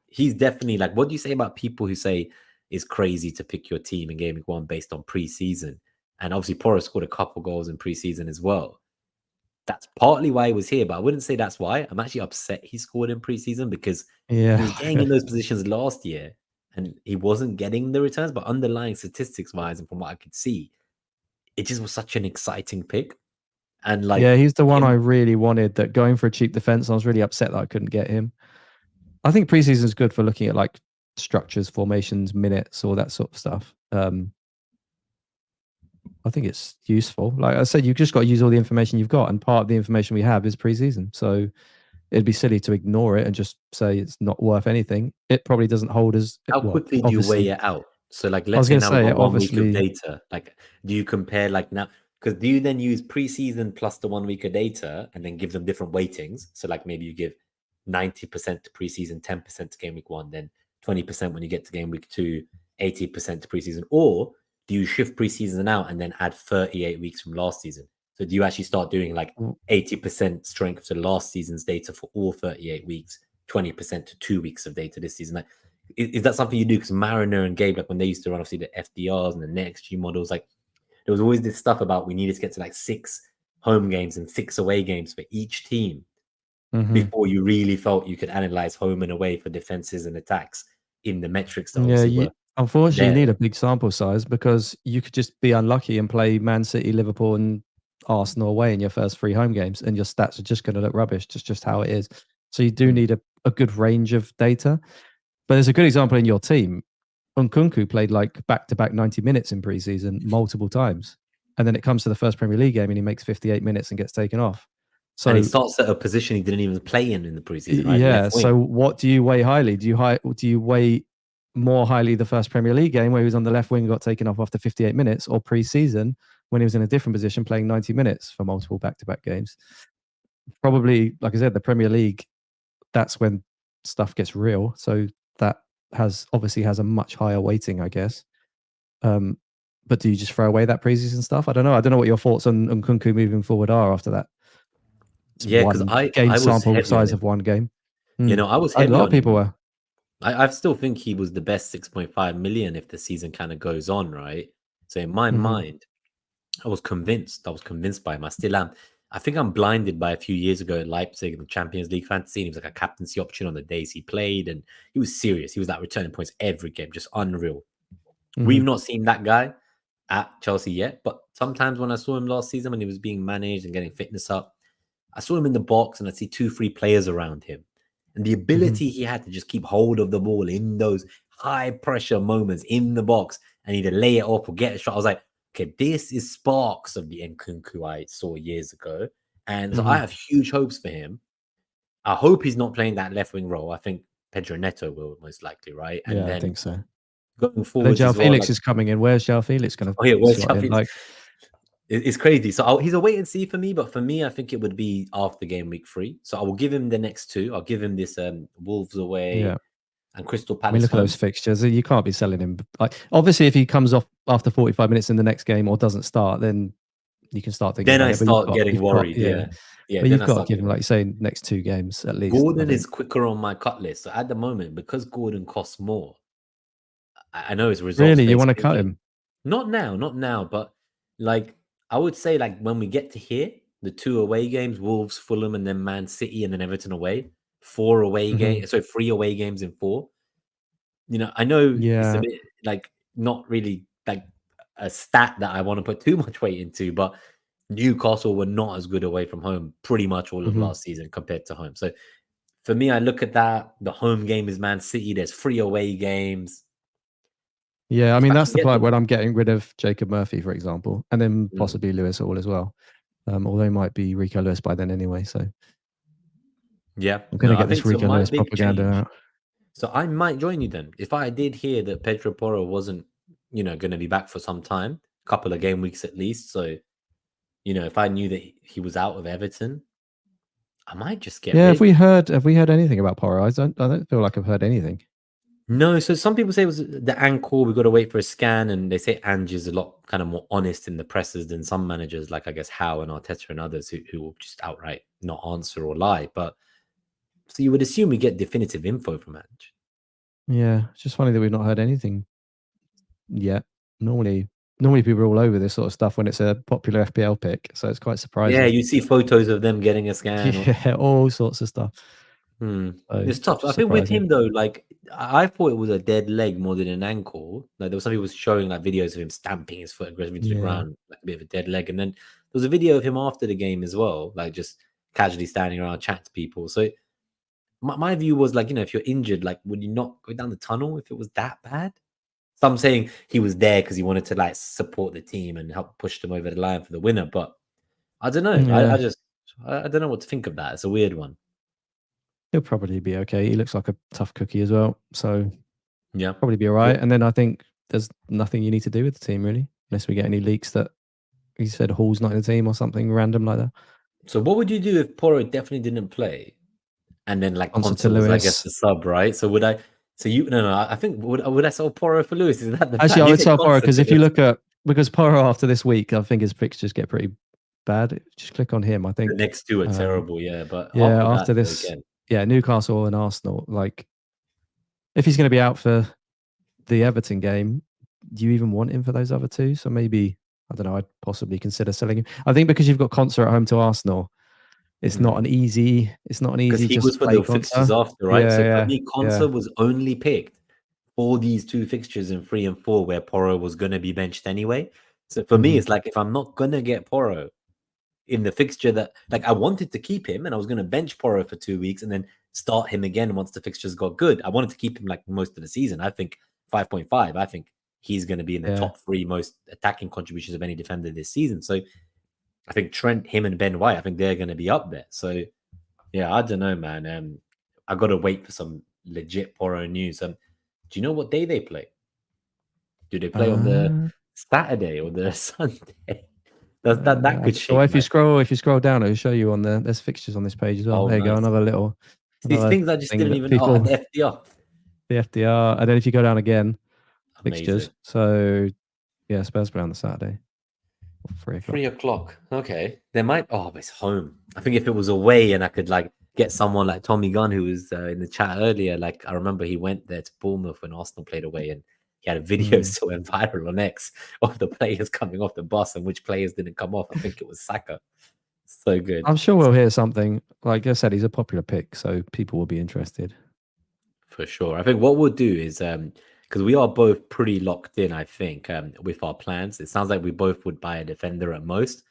he's definitely like. What do you say about people who say it's crazy to pick your team in Game Week 1 based on preseason? And obviously, Poro scored a couple goals in preseason as well. that's partly why he was here, but I wouldn't say that's why. I'm actually upset he scored in preseason because he Yeah. was getting in those positions last year and he wasn't getting the returns. But underlying statistics wise, and from what I could see, it just was such an exciting pick. And like, Yeah, he's the one I him, really wanted, that going for a cheap defense. I was really upset that I couldn't get him. I think preseason is good for looking at like structures, formations, minutes, all that sort of stuff. I think it's useful. Like I said, you've just got to use all the information you've got, and part of the information we have is preseason. So it'd be silly to ignore it and just say it's not worth anything. It probably doesn't hold as how well. quickly do you weigh Obviously, it out? So, like, I let's was say going to now we've say, got 1 week of obviously, data. Like, do you compare like now? Because do you then use preseason plus the 1 week of data and then give them different weightings? So, like, maybe you give 90% to preseason, 10% to game week one, then 20% when you get to game week two, 80% to preseason, or do you shift preseason out and then add 38 weeks from last season? So, do you actually start doing like 80% strength to last season's data for all 38 weeks, 20% to 2 weeks of data this season? Like, is that something you do? Because Mariner and Gabe, like when they used to run obviously the FDRs and the next G models, like there was always this stuff about we needed to get to like 6 home games and 6 away games for each team before you really felt you could analyze home and away for defenses and attacks in the metrics that yeah, obviously were unfortunately, you there. need a big sample size, because you could just be unlucky and play Man City, Liverpool, and Arsenal away in your first 3 home games, and your stats are just going to look rubbish. Just how it is. So you do need a good range of data. But there's a good example in your team. Nkunku played like back-to-back 90 minutes in preseason multiple times, and then it comes to the first Premier League game and he makes 58 minutes and gets taken off. And he So starts at a position he didn't even play in the preseason, right? yeah. Left wing. So what do you weigh highly? Do you weigh more highly the first Premier League game where he was on the left wing and got taken off after 58 minutes, or pre-season when he was in a different position playing 90 minutes for multiple back-to-back games? Probably, like I said, the Premier League, that's when stuff gets real. So that obviously has a much higher weighting, I guess. But do you just throw away that preseason stuff? I don't know. I don't know what your thoughts on Kunku moving forward are after that. It's Yeah, because one game I was sample heavy on size him. of one game. I was A heavy lot of on people him. were. I still think he was the best 6.5 million if the season kind of goes on, right? So in my mind, I was convinced. I was convinced by him. I still am. I think I'm blinded by a few years ago at Leipzig in the Champions League fantasy. And he was like a captaincy option on the days he played, and he was serious. He was like returning points every game, just unreal. We've not seen that guy at Chelsea yet, but sometimes when I saw him last season when he was being managed and getting fitness up, I saw him in the box and I see 2, 3 players around him. And the ability he had to just keep hold of the ball in those high pressure moments in the box and either lay it off or get a shot. I was like, okay, this is sparks of the Nkunku I saw years ago. And so I have huge hopes for him. I hope he's not playing that left wing role. I think Pedro Neto will most likely, right? And Yeah, I then think so. going And then forwards João as well, Felix like, is coming in. Where's João Felix going oh yeah, to where's slot in? Chelsea? Like, It's crazy. So he's a wait and see for me, but for me, I think it would be after game week 3. So I will give him the next two. I'll give him this Wolves yeah. away and Crystal I mean, Palace look at home. those fixtures. You can't be selling him. Like, obviously, if he comes off after 45 minutes in the next game or doesn't start, then you can start thinking Then about I it. But start getting worried. yeah. Yeah. But Then you've I got to start give him, getting like you worried. say, next 2 games at least. I Gordon is think. quicker on my cut list. So at the moment, because Gordon costs more, I know it's results Really, you based want to cut thinking. him? Not now, but like I would say, like when we get to here, the 2 away games, Wolves, Fulham, and then Man City, and then Everton away, 4 away games, so 3 away games in 4. I know it's a Yeah. bit like not really like a stat that I want to put too much weight into, but Newcastle were not as good away from home pretty much all of last season compared to home. So for me, I look at that. The home game is Man City. There's 3 away games. Yeah, I If mean, I that's can the get part them, when I'm getting rid of Jacob Murphy, for example, and then mm, possibly Lewis Hall as well. Although he might be Rico Lewis by then anyway. So yeah, I'm going no, to I get this think so. Rico My Lewis big propaganda change. out. So I might join you then. If I did hear that Pedro Porro wasn't, going to be back for some time, a couple of game weeks at least. So, if I knew that he was out of Everton, I might just get Yeah, rid. have we heard anything about Porro? I don't feel like I've heard anything. No, so some people say it was the ankle. We got to wait for a scan, and they say Ange is a lot kind of more honest in the presses than some managers, like I guess Howe and Arteta and others, who will just outright not answer or lie. But so you would assume we get definitive info from Ange. Yeah, it's just funny that we've not heard anything yet. Normally, normally people are all over this sort of stuff when it's a popular FPL pick, so it's quite surprising. Yeah, you see photos of them getting a scan. Yeah, all sorts of stuff. So So, it's tough. I think with surprising. him though, like I thought it was a dead leg more than an ankle. Like there was some people showing like videos of him stamping his foot aggressively into the Yeah. ground, like a bit of a dead leg. And then there was a video of him after the game as well, like just casually standing around chatting to people. So my view was like, if you're injured, like would you not go down the tunnel if it was that bad? Some saying he was there because he wanted to like support the team and help push them over the line for the winner. But I don't know. Yeah. I don't know what to think of that. It's a weird one. He'll probably be okay. He looks like a tough cookie as well, so Yeah. probably be all right. And then I think there's nothing you need to do with the team really, unless we get any leaks that he said Hall's not in the team or something random like that. So what would you do if Porro definitely didn't play, and then like Answer to Consa was, I guess, Lewis. the sub, right? So would I? So you no, I think would I sell Porro for Lewis? Is that the Actually, plan? I You would say sell Porro Consa because to if you Lewis. look at because Porro after this week, I think his fixtures get pretty bad. Just click on him. I The think next two are terrible, yeah. But yeah, after that, after though, this, again, yeah, Newcastle and Arsenal. Like, if he's going to be out for the Everton game, do you even want him for those other two? So maybe I don't know. I'd possibly consider selling him. I think because you've got Concert at home to Arsenal, it's not an easy. It's not an because easy he just was for play the fixtures Concert. after, right? Yeah, So for yeah, me, yeah. Consa was only picked for these two fixtures in 3 and 4, where Porro was going to be benched anyway. So for me, Mhm. it's like if I'm not going to get Porro in the fixture that like I wanted to keep him and I was going to bench Porro for 2 weeks and then start him again once the fixtures got good. I wanted to keep him like most of the season. I think 5.5. I think he's going to be in the Yeah. top 3 most attacking contributions of any defender this season. So I think Trent, him, and Ben White, I think they're going to be up there. So yeah, I don't know, man. I got to wait for some legit Porro news. Do you know what day they play? Do they play on the Uh, Saturday or the Sunday? That could well, shake if my. you scroll down, it'll show you on there's fixtures on this page as well. Oh, There you go, nice. another These things I just thing didn't that even. Oh, people the FDR. the FDR, and then if you go down again, Amazing. fixtures. So yeah, Spurs play on the Saturday, 3 o'clock. 3 o'clock. Okay. They might. Oh, but it's home. I think if it was away and I could like get someone like Tommy Gunn, who was in the chat earlier, like I remember he went there to Bournemouth when Arsenal played away and he had a video still went viral on X of the players coming off the bus and which players didn't come off. I think it was Saka. So good. I'm sure we'll hear something. Like I said, he's a popular pick, so people will be interested. For sure. I think what we'll do is because we are both pretty locked in, I think, with our plans. It sounds like we both would buy a defender at most.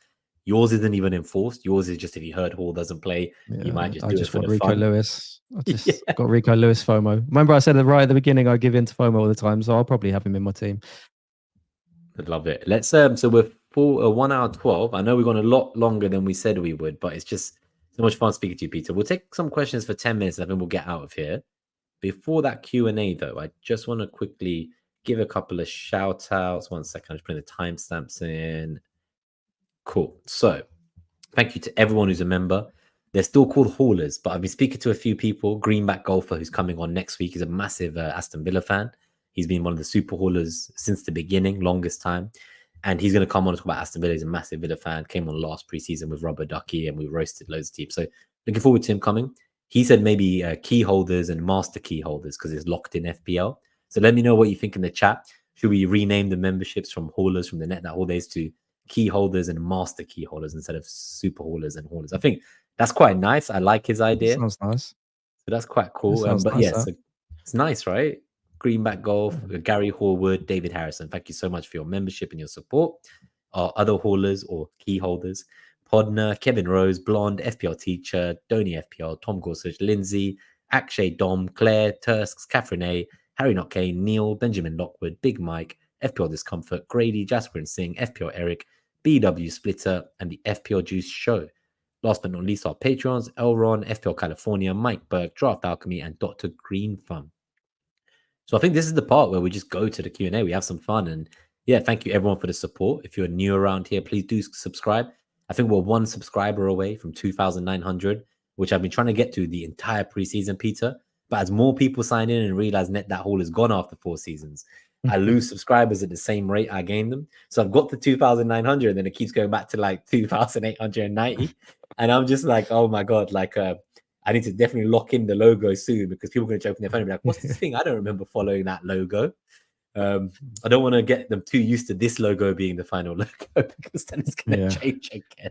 Yours isn't even enforced. Yours is just if you heard Hall doesn't play, you might just I do it just for want the Rico fun. Lewis. I Yeah, just got Rico Lewis FOMO. Remember, I said right at the beginning I give in to FOMO all the time, so I'll probably have him in my team. I love it. Let's so we're full 1 hour 12. I know we've gone a lot longer than we said we would, but it's just so much fun speaking to you, Peter. We'll take some questions for 10 minutes and then we'll get out of here. Before that Q&A, though, I just want to quickly give a couple of shout outs. 1 second, I'm just putting the timestamps in. Cool. So thank you to everyone who's a member. They're still called haulers, but I've been speaking to a few people. Greenback Golfer, who's coming on next week, is a massive Aston Villa fan. He's been one of the super haulers since the beginning, longest time. And he's going to come on and talk about Aston Villa. He's a massive Villa fan. Came on last preseason with Robert Ducky, and we roasted loads of teams. So looking forward to him coming. He said maybe key holders and master key holders because it's locked in FPL. So let me know what you think in the chat. Should we rename the memberships from haulers from the net that haul days to key holders and master key holders instead of super haulers and haulers? I think that's quite nice. I like his idea. Sounds nice. So that's quite cool. Sounds But nice, yes, it's nice, right? Greenback Golf, Gary Horwood, David Harrison. Thank you so much for your membership and your support. Our other haulers or key holders: Podner, Kevin Rose, Blonde, FPL Teacher, Donny FPL, Tom Gorsuch, Lindsay, Akshay Dom, Claire, Tursks, Catherine A, Harry Not Kane, Neil, Benjamin Lockwood, Big Mike, FPL Discomfort, Grady, Jasper and Singh, FPL Eric, BW Splitter, and the FPL Juice Show. Last but not least, our Patreons: Elron, FPL California, Mike Burke, Draft Alchemy, and Dr. Green Thumb. So I think this is the part where we just go to the Q&A. We have some fun. And yeah, thank you everyone for the support. If you're new around here, please do subscribe. I think we're 1 subscriber away from 2,900, which I've been trying to get to the entire preseason, Peter. But as more people sign in and realize Net That Hall is gone after 4 seasons, I lose subscribers at the same rate I gain them. So I've got to 2,900 and then it keeps going back to like 2,890. And I'm just like, oh my God, like I need to definitely lock in the logo soon because people are going to joke on their phone and be like, what's this thing? I don't remember following that logo. I don't want to get them too used to this logo being the final logo because then it's going to change again.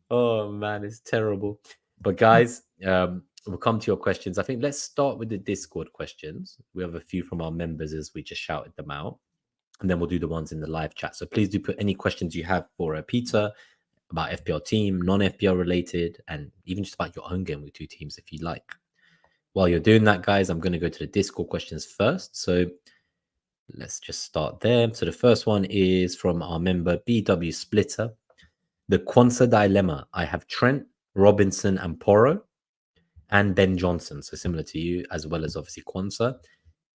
Oh man, it's terrible. But guys, we'll come to your questions. I think let's start with the Discord questions. We have a few from our members as we just shouted them out, and then we'll do the ones in the live chat. So please do put any questions you have for Peter about FPL team, non-FPL related, and even just about your own Gameweek 2 teams if you like. While you're doing that, guys, I'm going to go to the Discord questions first. So let's just start there. So the first one is from our member BW Splitter. The Quansah dilemma. I have Trent, Robinson, and Porro, and Ben Johnson. So similar to you, as well as obviously Quansah.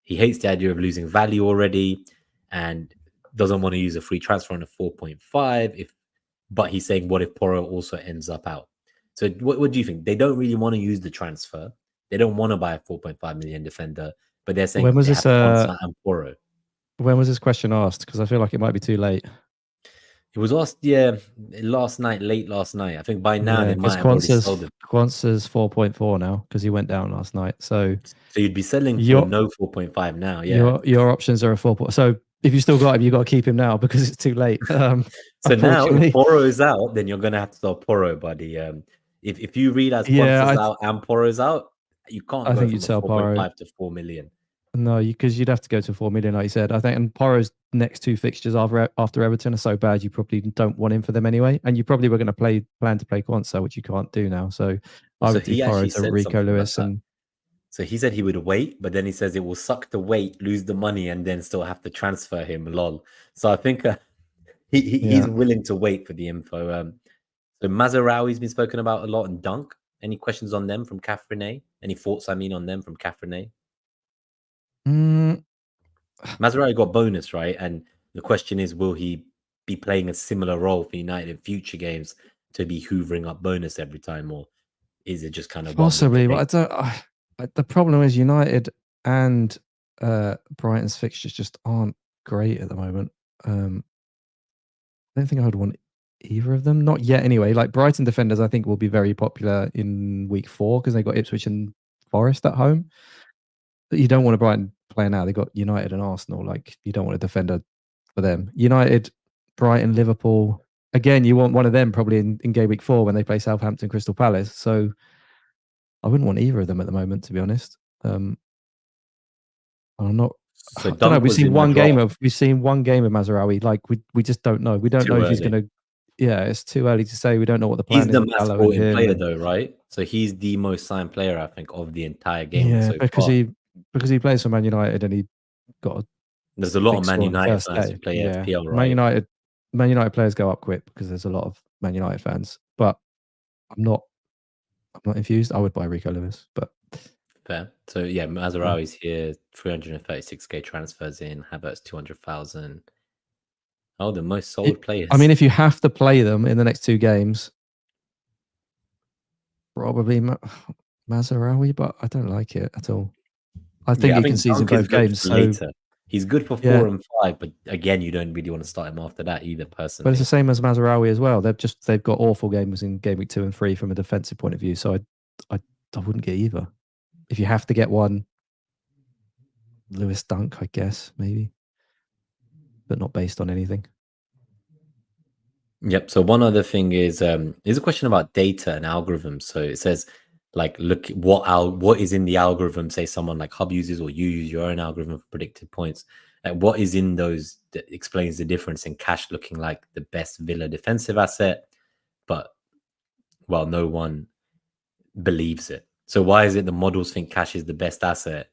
He hates the idea of losing value already and doesn't want to use a free transfer on a 4.5. But he's saying, what if Porro also ends up out? So what do you think? They don't really want to use the transfer. They don't want to buy a 4.5 million defender, but they're saying when was they this, have Quansah and Porro. When was this question asked? Because I feel like it might be too late. It was asked, late last night. I think by now they might have already sold it. Quansah's 4.4 now because he went down last night. So you'd be selling for no 4.5 now. Yeah. Your options are a 4. So if you still got him, you got to keep him now because it's too late. So now if Porro is out, then you're gonna have to sell Porro, buddy. If you read as Quansah's out and Porro's out, you can't go from 4.5 to 4 million. No, because you'd have to go to 4 million, like you said. I think, and Porro's next 2 fixtures after Everton are so bad, you probably don't want him for them anyway. And you probably were going to plan to play Quansah, which you can't do now. So I would do Porro to Rico Lewis. So he said he would wait, but then he says it will suck the wait, lose the money, and then still have to transfer him. Lol. So I think he's willing to wait for the info. So Mazarawi's been spoken about a lot, and Dunk. Any questions on them from Catherine A? Any thoughts, on them from Catherine A? Mazarawi got bonus, right? And the question is, will he be playing a similar role for United in future games to be hoovering up bonus every time, or is it just kind of possibly? But the problem is United and Brighton's fixtures just aren't great at the moment. I don't think I would want either of them, not yet anyway. Like Brighton defenders, I think will be very popular in week 4 because they got Ipswich and Forest at home. But you don't want a Brighton player now. They got United and Arsenal. Like you don't want a defender for them. United, Brighton, Liverpool. Again, you want one of them probably in game week 4 when they play Southampton, Crystal Palace. So I wouldn't want either of them at the moment, to be honest. I'm not. So I don't know. We've seen one game of Mazarawi. Like we just don't know. We don't know if he's going to. Yeah, it's too early to say. We don't know what the plan is. He's the most important player, though, right? So he's the most signed player, I think, of the entire game. Yeah, because he plays for Man United and he got. There's a lot of Man United fans who play FPL, right? Man United players go up quick because there's a lot of Man United fans. But I'm not infused. I would buy Rico Lewis, but. Fair. So yeah, Mazarawi's here. 336k transfers in. Havertz 200,000. Oh, the most sold players. I mean, if you have to play them in the next 2 games, probably Mazarawi, but I don't like it at all. I think he can seize in both games. So later. He's good for 4 and 5, but again, you don't really want to start him after that either, personally. But it's the same as Mazarawi as well. They've got awful games in game week 2 and 3 from a defensive point of view. So I wouldn't get either. If you have to get one, Lewis Dunk, I guess, maybe. But not based on anything. Yep. So one other thing is there's a question about data and algorithms. So it says, like, look what is in the algorithm. Say someone like Hub uses, or you use your own algorithm for predicted points. Like, what is in those that explains the difference in Cash looking like the best Villa defensive asset, but well, no one believes it. So why is it the models think Cash is the best asset,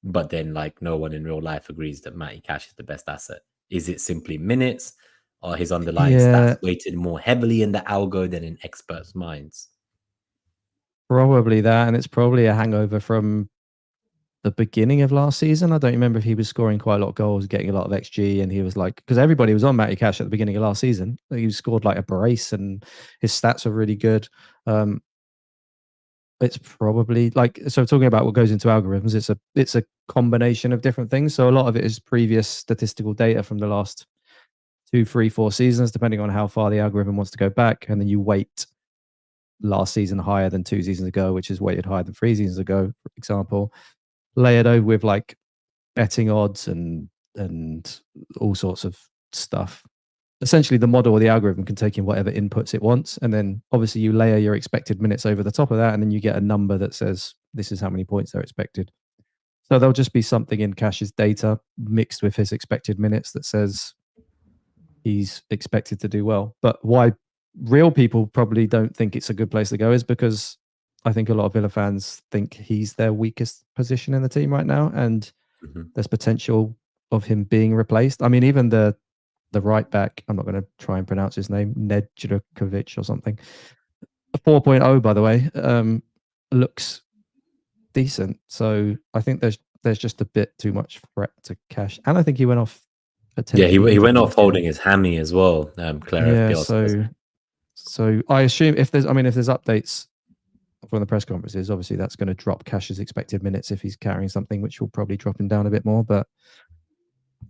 but then like no one in real life agrees that Matty Cash is the best asset? Is it simply minutes? Or his underlying stats weighted more heavily in the algo than in experts' minds? Probably that, and it's probably a hangover from the beginning of last season. I don't remember if he was scoring quite a lot of goals, getting a lot of XG, and he was like, because everybody was on Matty Cash at the beginning of last season. He scored like a brace, and his stats are really good. It's probably like, so talking about what goes into algorithms, it's a combination of different things. So a lot of it is previous statistical data from the last 2, 3, 4 seasons, depending on how far the algorithm wants to go back. And then you weight last season higher than 2 seasons ago, which is weighted higher than 3 seasons ago, for example, layered over with like betting odds and and all sorts of stuff. Essentially, the model or the algorithm can take in whatever inputs it wants, and then obviously you layer your expected minutes over the top of that, and then you get a number that says this is how many points they're expected. So there'll just be something in Cash's data mixed with his expected minutes that says he's expected to do well. But why real people probably don't think it's a good place to go is because I think a lot of Villa fans think he's their weakest position in the team right now, and there's potential of him being replaced. I mean, even the right back, I'm not going to try and pronounce his name, Nedjkovic or something. 4.0, by the way, looks decent. So I think there's just a bit too much threat to Cash, and I think he went off. Yeah, he Potentially went injured off last year. holding his hammy as well. Claire Yeah, FPL says. so I assume if there's updates from the press conferences, obviously that's going to drop Cash's expected minutes if he's carrying something, which will probably drop him down a bit more. But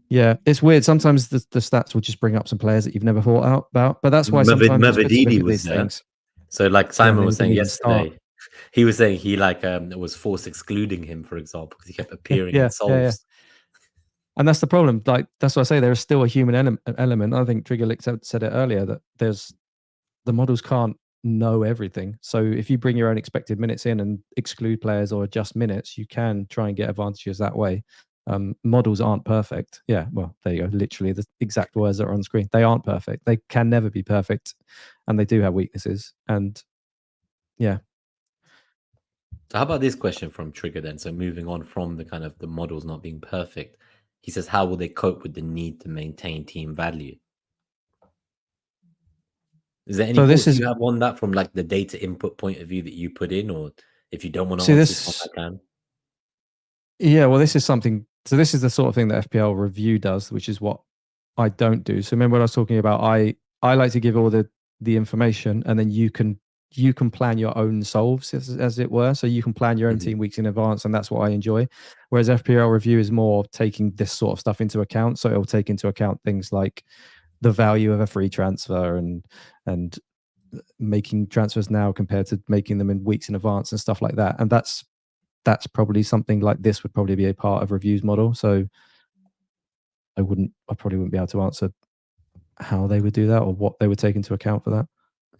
yeah, it's weird. Sometimes the stats will just bring up some players that you've never thought out about. But that's why sometimes it's good to look Mavididi at was these there. things. So like Yeah, Simon and was then saying he didn't even start. yesterday, he was saying he was forced excluding him, for example, because he kept appearing in solves. And that's the problem. Like that's what I say. There is still a human element. I think Triggerlick said it earlier that the models can't know everything. So if you bring your own expected minutes in and exclude players or adjust minutes, you can try and get advantages that way. Models aren't perfect. Yeah, well, there you go. Literally the exact words that are on screen. They aren't perfect. They can never be perfect, and they do have weaknesses. And yeah. So how about this question from Trigger then? So moving on from the kind of the models not being perfect, he says, how will they cope with the need to maintain team value? Is there any thoughts you have on that from like the data input point of view that you put in, or if you don't want to answer this one, I can. Yeah, well, this is something. So this is the sort of thing that FPL Review does, which is what I don't do. So remember what I was talking about? I like to give all the information, and then you can plan your own solves, as it were. So you can plan your own team weeks in advance, and that's what I enjoy. Whereas FPL Review is more taking this sort of stuff into account. So it'll take into account things like the value of a free transfer and making transfers now compared to making them in weeks in advance and stuff like that. And that's probably something like this would probably be a part of Review's model. So I probably wouldn't be able to answer how they would do that or what they would take into account for that.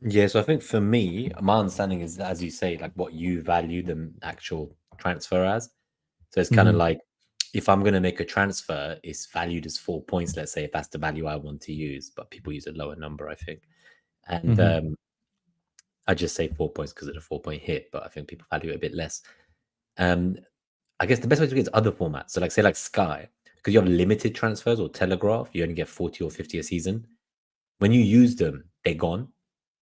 Yeah, so I think for me, my understanding is, as you say, like what you value the actual transfer as. So it's kind of like if I'm going to make a transfer, it's valued as 4 points, let's say, if that's the value I want to use, but people use a lower number, I think. And I just say 4 points because of the 4-point hit, but I think people value it a bit less. I guess the best way to get is other formats. So like say like Sky, because you have limited transfers or Telegraph, you only get 40 or 50 a season. When you use them, they're gone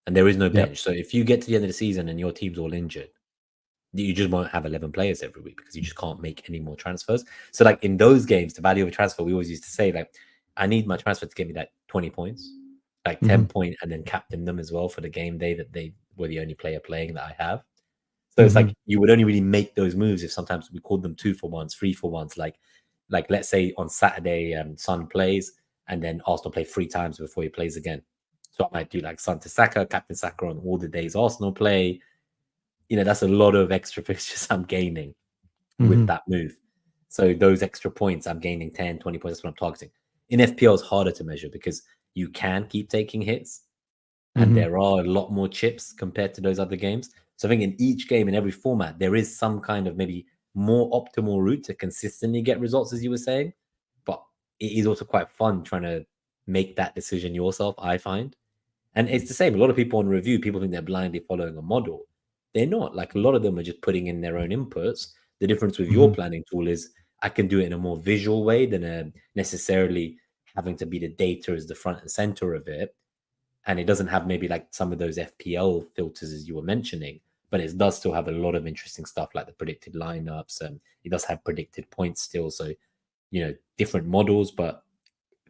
and there is no bench. So if you get to the end of the season and your team's all injured, you just won't have 11 players every week because you just can't make any more transfers. So like in those games, the value of a transfer, we always used to say like, I need my transfer to get me like 20 points, like 10 point, and then captain them as well for the game day that they were the only player playing that I have. So it's like you would only really make those moves if sometimes we called them 2-for-1s, 3-for-1s. Like let's say on Saturday, Son plays and then Arsenal play 3 times before he plays again. So I might do like Son to Saka, Captain Saka on all the days Arsenal play. You know, that's a lot of extra fixtures I'm gaining with that move. So those extra points, I'm gaining 10, 20 points. That's what I'm targeting. In FPL, it's harder to measure because you can keep taking hits and there are a lot more chips compared to those other games. So I think in each game, in every format, there is some kind of maybe more optimal route to consistently get results, as you were saying. But it is also quite fun trying to make that decision yourself, I find. And it's the same. A lot of people on review, people think they're blindly following a model. They're not. Like a lot of them are just putting in their own inputs. The difference with your planning tool is I can do it in a more visual way than necessarily having to be the data as the front and center of it. And it doesn't have maybe like some of those FPL filters as you were mentioning, but it does still have a lot of interesting stuff like the predicted lineups, and it does have predicted points still. So, you know, different models. But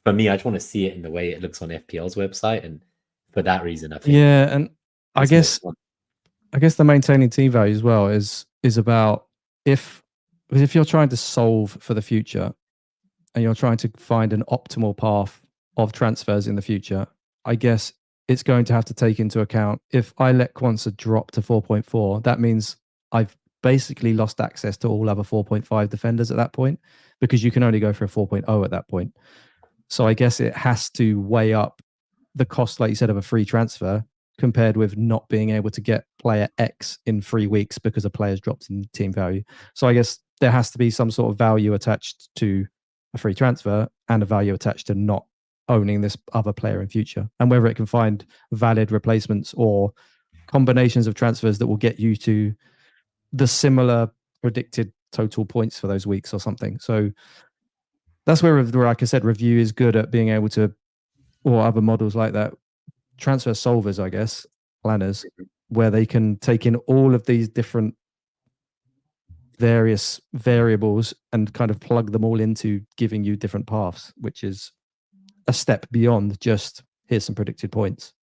for me, I just want to see it in the way it looks on FPL's website, and for that reason, I think and I guess the maintaining team value as well is about if you're trying to solve for the future and you're trying to find an optimal path of transfers in the future, I guess it's going to have to take into account if I let Kwanzaa drop to 4.4, that means I've basically lost access to all other 4.5 defenders at that point, because you can only go for a 4.0 at that point. So I guess it has to weigh up the cost, like you said, of a free transfer compared with not being able to get player X in 3 weeks because a player's dropped in team value. So I guess there has to be some sort of value attached to a free transfer and a value attached to not owning this other player in future, and whether it can find valid replacements or combinations of transfers that will get you to the similar predicted total points for those weeks or something. So that's where, like I said, review is good at being able to, or other models like that, transfer solvers, I guess, planners, where they can take in all of these different various variables and kind of plug them all into giving you different paths, which is a step beyond just here's some predicted points.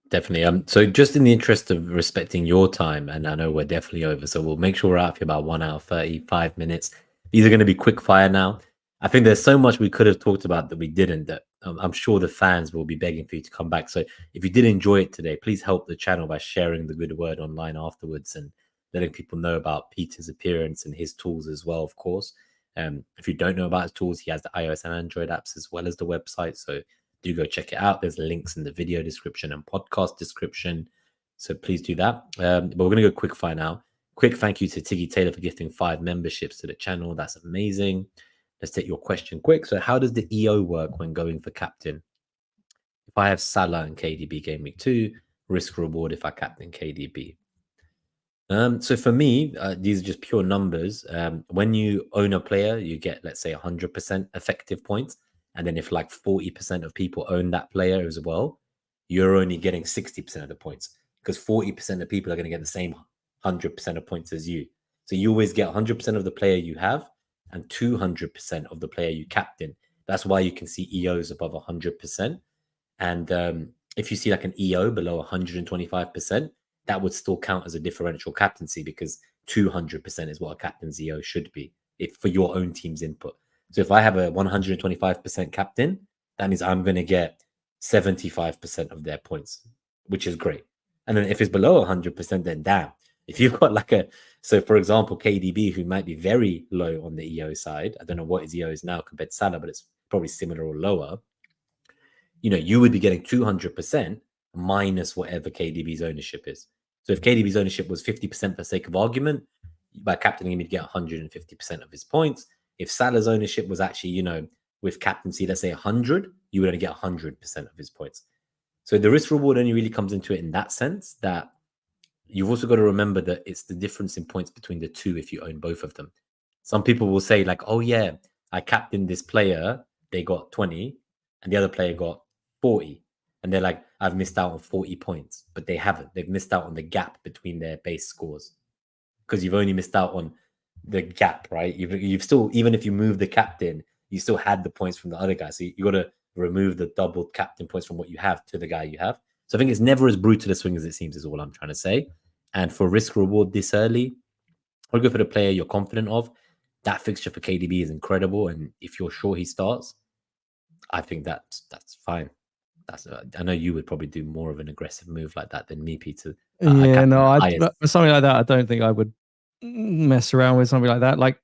Definitely. So just in the interest of respecting your time, and I know we're definitely over, so we'll make sure we're out for about 1 hour, 35 minutes. These are going to be quick fire now. I think there's so much we could have talked about that we didn't, that I'm sure the fans will be begging for you to come back. So if you did enjoy it today, please help the channel by sharing the good word online afterwards and letting people know about Peter's appearance and his tools as well, of course. If you don't know about his tools, he has the iOS and Android apps as well as the website. So do go check it out. There's links in the video description and podcast description. So please do that. But we're going to go quick fire now. Quick thank you to Tiggy Taylor for gifting 5 memberships to the channel. That's amazing. Let's take your question quick. So how does the EO work when going for captain? If I have Salah and KDB game week 2, risk reward if I captain KDB. So for me, these are just pure numbers. When you own a player, you get, let's say, 100% effective points. And then if like 40% of people own that player as well, you're only getting 60% of the points because 40% of people are going to get the same 100% of points as you. So you always get 100% of the player you have and 200% of the player you captain. That's why you can see EOs above 100%. And if you see like an EO below 125%, that would still count as a differential captaincy because 200% is what a captain's EO should be if for your own team's input. So if I have a 125% captain, that means I'm going to get 75% of their points, which is great. And then if it's below 100%, then damn. If you've got like so for example, KDB, who might be very low on the EO side, I don't know what his EO is now compared to Salah, but it's probably similar or lower. You would be getting 200% minus whatever KDB's ownership is. So if KDB's ownership was 50% for sake of argument, by captaining him, you'd get 150% of his points. If Salah's ownership was actually, with captaincy, let's say 100, you would only get 100% of his points. So the risk reward only really comes into it in that sense, that you've also got to remember that it's the difference in points between the two if you own both of them. Some people will say like, oh yeah, I captained this player, they got 20, and the other player got 40. And they're like, I've missed out on 40 points, but they haven't. They've missed out on the gap between their base scores because you've only missed out on the gap, right? You've still, even if you move the captain, you still had the points from the other guy. So you got to remove the double captain points from what you have to the guy you have. So I think it's never as brutal a swing as it seems is all I'm trying to say. And for risk reward this early, I'll go for the player you're confident of. That fixture for KDB is incredible. And if you're sure he starts, I think that's fine. I know you would probably do more of an aggressive move like that than me, Peter. Something like that, I don't think I would mess around with something like that. Like,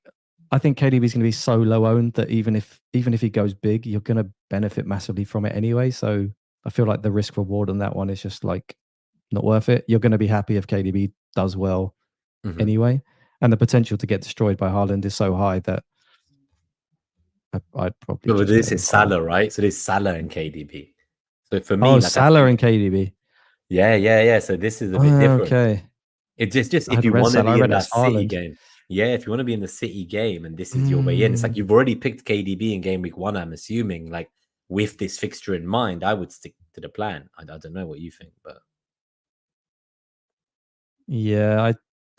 I think KDB is going to be so low owned that even if he goes big, you're going to benefit massively from it anyway. So I feel like the risk reward on that one is just like not worth it. You're going to be happy if KDB does well anyway, and the potential to get destroyed by Haaland is so high that I'd probably. But this is Salah, right? So there's Salah and KDB. So for me, like Salah and KDB. Yeah. So this is a bit different. Okay. It's just if you want to be in that City game. Yeah, if you want to be in the City game and this is your way in, it's like you've already picked KDB in game week 1, I'm assuming. Like with this fixture in mind, I would stick to the plan. I don't know what you think, but yeah,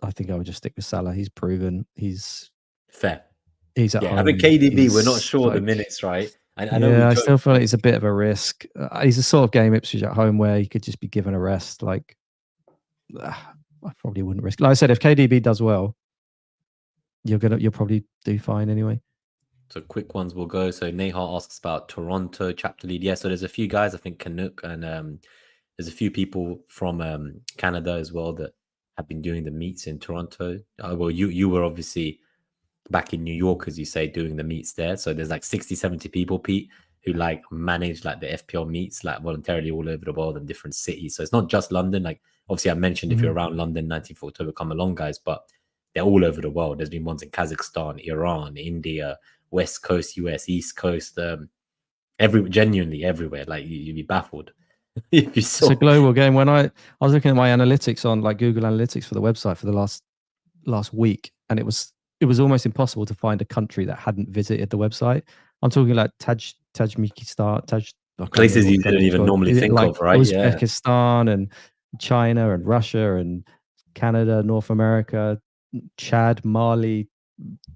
I think I would just stick with Salah. He's proven. He's fair. He's at home. I think KDB, we're not sure the minutes, right? I know. I still feel like it's a bit of a risk. He's a sort of game Ipswich at home where he could just be given a rest. Like, I probably wouldn't risk. Like I said, if KDB does well, you'll probably do fine anyway. So quick ones will go. So Nehar asks about Toronto chapter lead. Yeah, so there's a few guys, I think Canuck, and there's a few people from Canada as well that have been doing the meets in Toronto. Well, you were obviously back in New York, as you say, doing the meets there. So there's like 60, 70 people, Pete, who like manage like the FPL meets like voluntarily all over the world in different cities. So it's not just London. Like obviously I mentioned if you're around London, 19th October, come along, guys, but they're all over the world. There's been ones in Kazakhstan, Iran, India, West Coast, US, East Coast, genuinely everywhere. Like you'd be baffled if you It's a saw. global game. When I was looking at my analytics on like Google Analytics for the website for the last week, and it was almost impossible to find a country that hadn't visited the website. I'm talking like Tajikistan, I can't Places remember what you the don't country's even called. normally think Like of, right? Yeah. Uzbekistan and China and Russia and Canada, North America, Chad, Mali,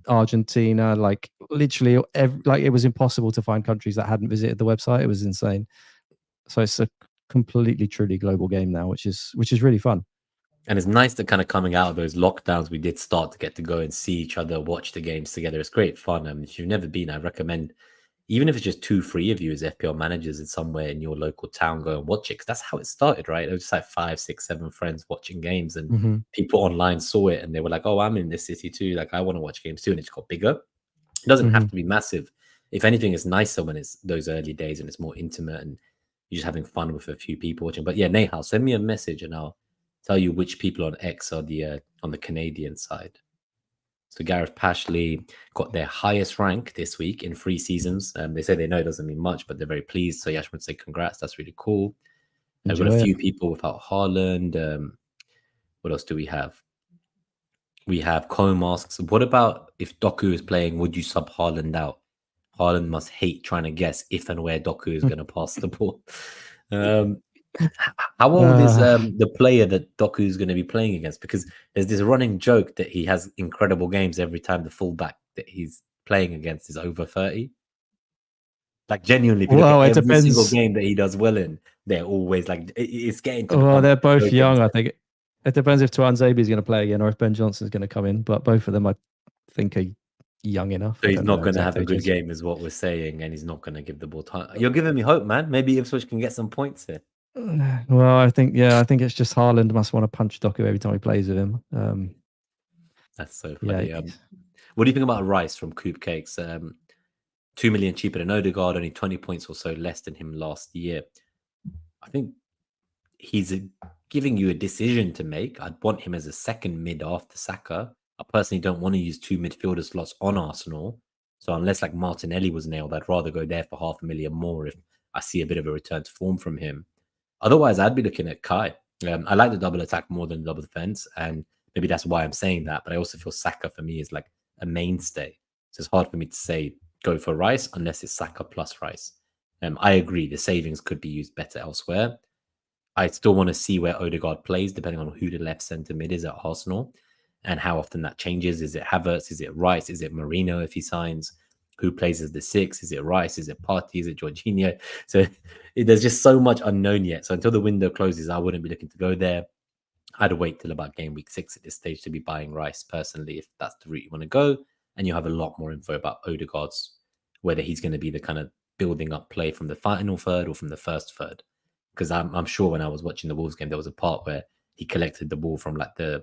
Argentina, like literally like it was impossible to find countries that hadn't visited the website. It was insane. So it's a completely truly global game now, which is really fun. And it's nice that kind of coming out of those lockdowns, we did start to get to go and see each other, watch the games together. It's great fun. If you've never been, I recommend, even if it's just 2, 3 of you as FPL managers in somewhere in your local town, go and watch it. Because that's how it started, right? It was just like 5, 6, 7 friends watching games, and people online saw it and they were like, oh, I'm in this city too. Like, I want to watch games too. And it just got bigger. It doesn't have to be massive. If anything, it's nicer when it's those early days and it's more intimate and you're just having fun with a few people watching. But yeah, Nahal, send me a message and I'll tell you which people on X are the on the Canadian side. So Gareth Pashley got their highest rank this week in 3 seasons. They say they know it doesn't mean much, but they're very pleased. So Yash would say congrats. That's really cool. I've got a Enjoy it. few people without Haaland. What else do we have? We have Combe asks, what about if Doku is playing, would you sub Haaland out? Haaland must hate trying to guess if and where Doku is going to pass the ball. How old is the player that Doku is going to be playing against? Because there's this running joke that he has incredible games every time the fullback that he's playing against is over 30. Like genuinely, if you look at Well, it every single depends. game that he does well in, they're always like, it's getting to Well, become they're like a both joke every young. I time. think it depends if Tuan Zabi is going to play again or if Ben Johnson's going to come in. But both of them, I think, are young enough. So I he's don't know not their going to exact have a good ages. game, is what we're saying, and he's not going to give the ball time. You're giving me hope, man. Maybe Ipswich can get some points here. Well, I think it's just Haaland must want to punch Doku every time he plays with him. That's so Yeah, funny. What do you think about Rice from Coop Cakes? 2 million cheaper than Odegaard, only 20 points or so less than him last year. I think he's giving you a decision to make. I'd want him as a second mid after Saka. I personally don't want to use 2 midfielder slots on Arsenal. So unless like Martinelli was nailed, I'd rather go there for 500,000 more if I see a bit of a return to form from him. Otherwise, I'd be looking at Kai. I like the double attack more than the double defense, and maybe that's why I'm saying that. But I also feel Saka for me is like a mainstay. So it's hard for me to say go for Rice unless it's Saka plus Rice. I agree the savings could be used better elsewhere. I still want to see where Odegaard plays, depending on who the left centre mid is at Arsenal and how often that changes. Is it Havertz? Is it Rice? Is it Marino if he signs? Who plays as the 6? Is it Rice? Is it Partey? Is it Jorginho? So there's just so much unknown yet. So until the window closes, I wouldn't be looking to go there. I'd wait till about game week 6 at this stage to be buying Rice personally, if that's the route you want to go. And you'll have a lot more info about Odegaard's, whether he's going to be the kind of building up play from the final third or from the first third. Because I'm sure when I was watching the Wolves game, there was a part where he collected the ball from like I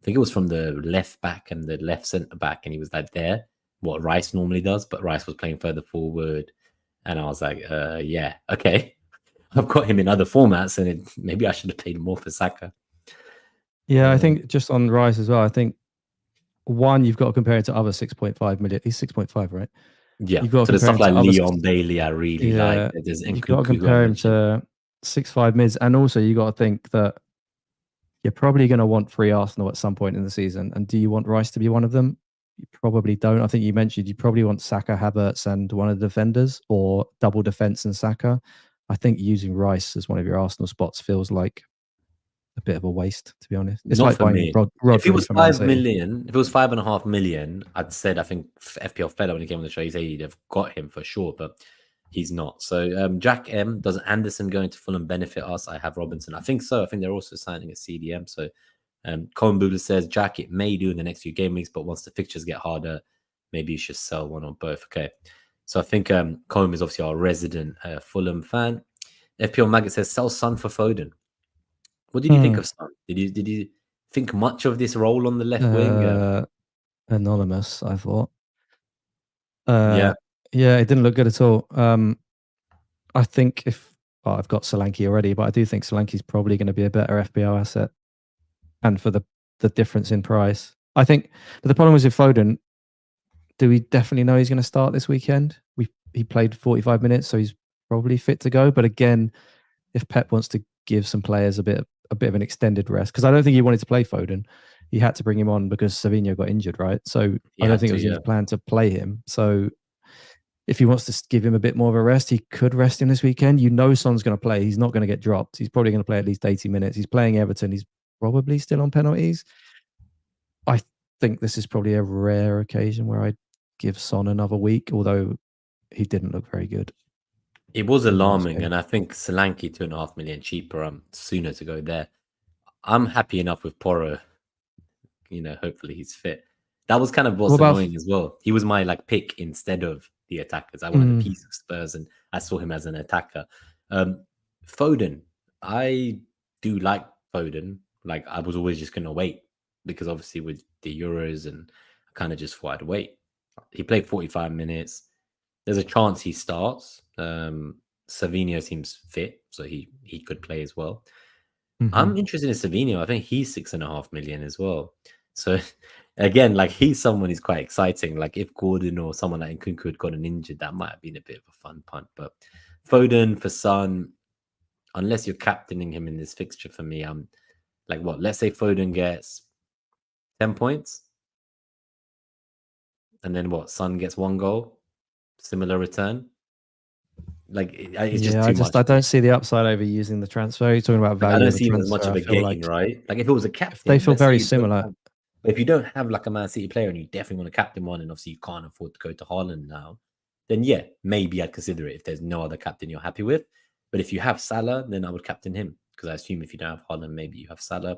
think it was from the left back and the left centre back, and he was like there, what Rice normally does, but Rice was playing further forward. And I was like, yeah, okay. I've got him in other formats, and maybe I should have paid more for Saka. Yeah, I think just on Rice as well. I think one, you've got to compare it to other 6.5 million. He's 6.5, right? Yeah. You've got to So there's compare stuff him like to other. Leon Bailey, I really like. Yeah, There's you've got to Nkunku, who I compare him mentioned. to 6.5 mids, and also you got to think that you're probably going to want free Arsenal at some point in the season. And do you want Rice to be one of them? You probably don't. I think you mentioned you probably want Saka, Havertz, and one of the defenders, or double defense and Saka. I think using Rice as one of your Arsenal spots feels like a bit of a waste, to be honest. It's Not like for buying me. If it Rodri was for Man 5 City. million, if it was 5.5 million, I'd said I think FPL Fella when he came on the show, he said he'd have got him for sure, but he's not. So Jack M, does Anderson going to Fulham benefit us? I have Robinson. I think so. I think they're also signing a CDM. So Colin Boogler says Jack, it may do in the next few game weeks, but once the fixtures get harder, maybe you should sell one or both. Okay. So I think Colin is obviously our resident Fulham fan. FPL Maggot says sell Son for Foden. What did you think of Son? Did you think much of this role on the left wing? anonymous, I thought. Yeah. Yeah, it didn't look good at all. I think I've got Solanke already, but I do think Solanke's probably going to be a better FPL asset, and for the difference in price, I think. But the problem is with Foden. Do we definitely know he's going to start this weekend? He played 45 minutes, so he's probably fit to go. But again, if Pep wants to give some players a bit of an extended rest, because I don't think he wanted to play Foden, he had to bring him on because Savinho got injured, right? So I don't think it was his plan to play him. So if he wants to give him a bit more of a rest, he could rest him this weekend. You know, Son's going to play. He's not going to get dropped. He's probably going to play at least 80 minutes. He's playing Everton. He's probably still on penalties. I think this is probably a rare occasion where I'd give Son another week, although he didn't look very good. It was alarming, and I think Solanke 2.5 million cheaper. Sooner to go there. I'm happy enough with Porro. Hopefully he's fit. That was kind of what's annoying as well. He was my pick instead of the attackers. I wanted a piece of Spurs, and I saw him as an attacker. Foden, I do like Foden. I was always just gonna wait because obviously with the Euros, and I kind of just thought I'd wait. He played 45 minutes. There's a chance he starts. Savinho seems fit, so he could play as well. I'm interested in Savinho. I think he's 6.5 million as well. So again, he's someone who's quite exciting. If Gordon or someone like Nkunku had gotten injured, that might have been a bit of a fun punt. But Foden for Son, unless you're captaining him in this fixture, for me, I'm what? Let's say Foden gets 10 points, and then what? Son gets 1 goal, similar return. It's just too much. I don't see the upside over using the transfer. You're talking about value. I don't of the see him as transfer. much of a gain, right? If it was a captain, they feel very similar. If you don't have a Man City player and you definitely want to captain one, and obviously you can't afford to go to Haaland now, then yeah, maybe I'd consider it if there's no other captain you're happy with. But if you have Salah, then I would captain him, because I assume if you don't have Haaland, maybe you have Salah.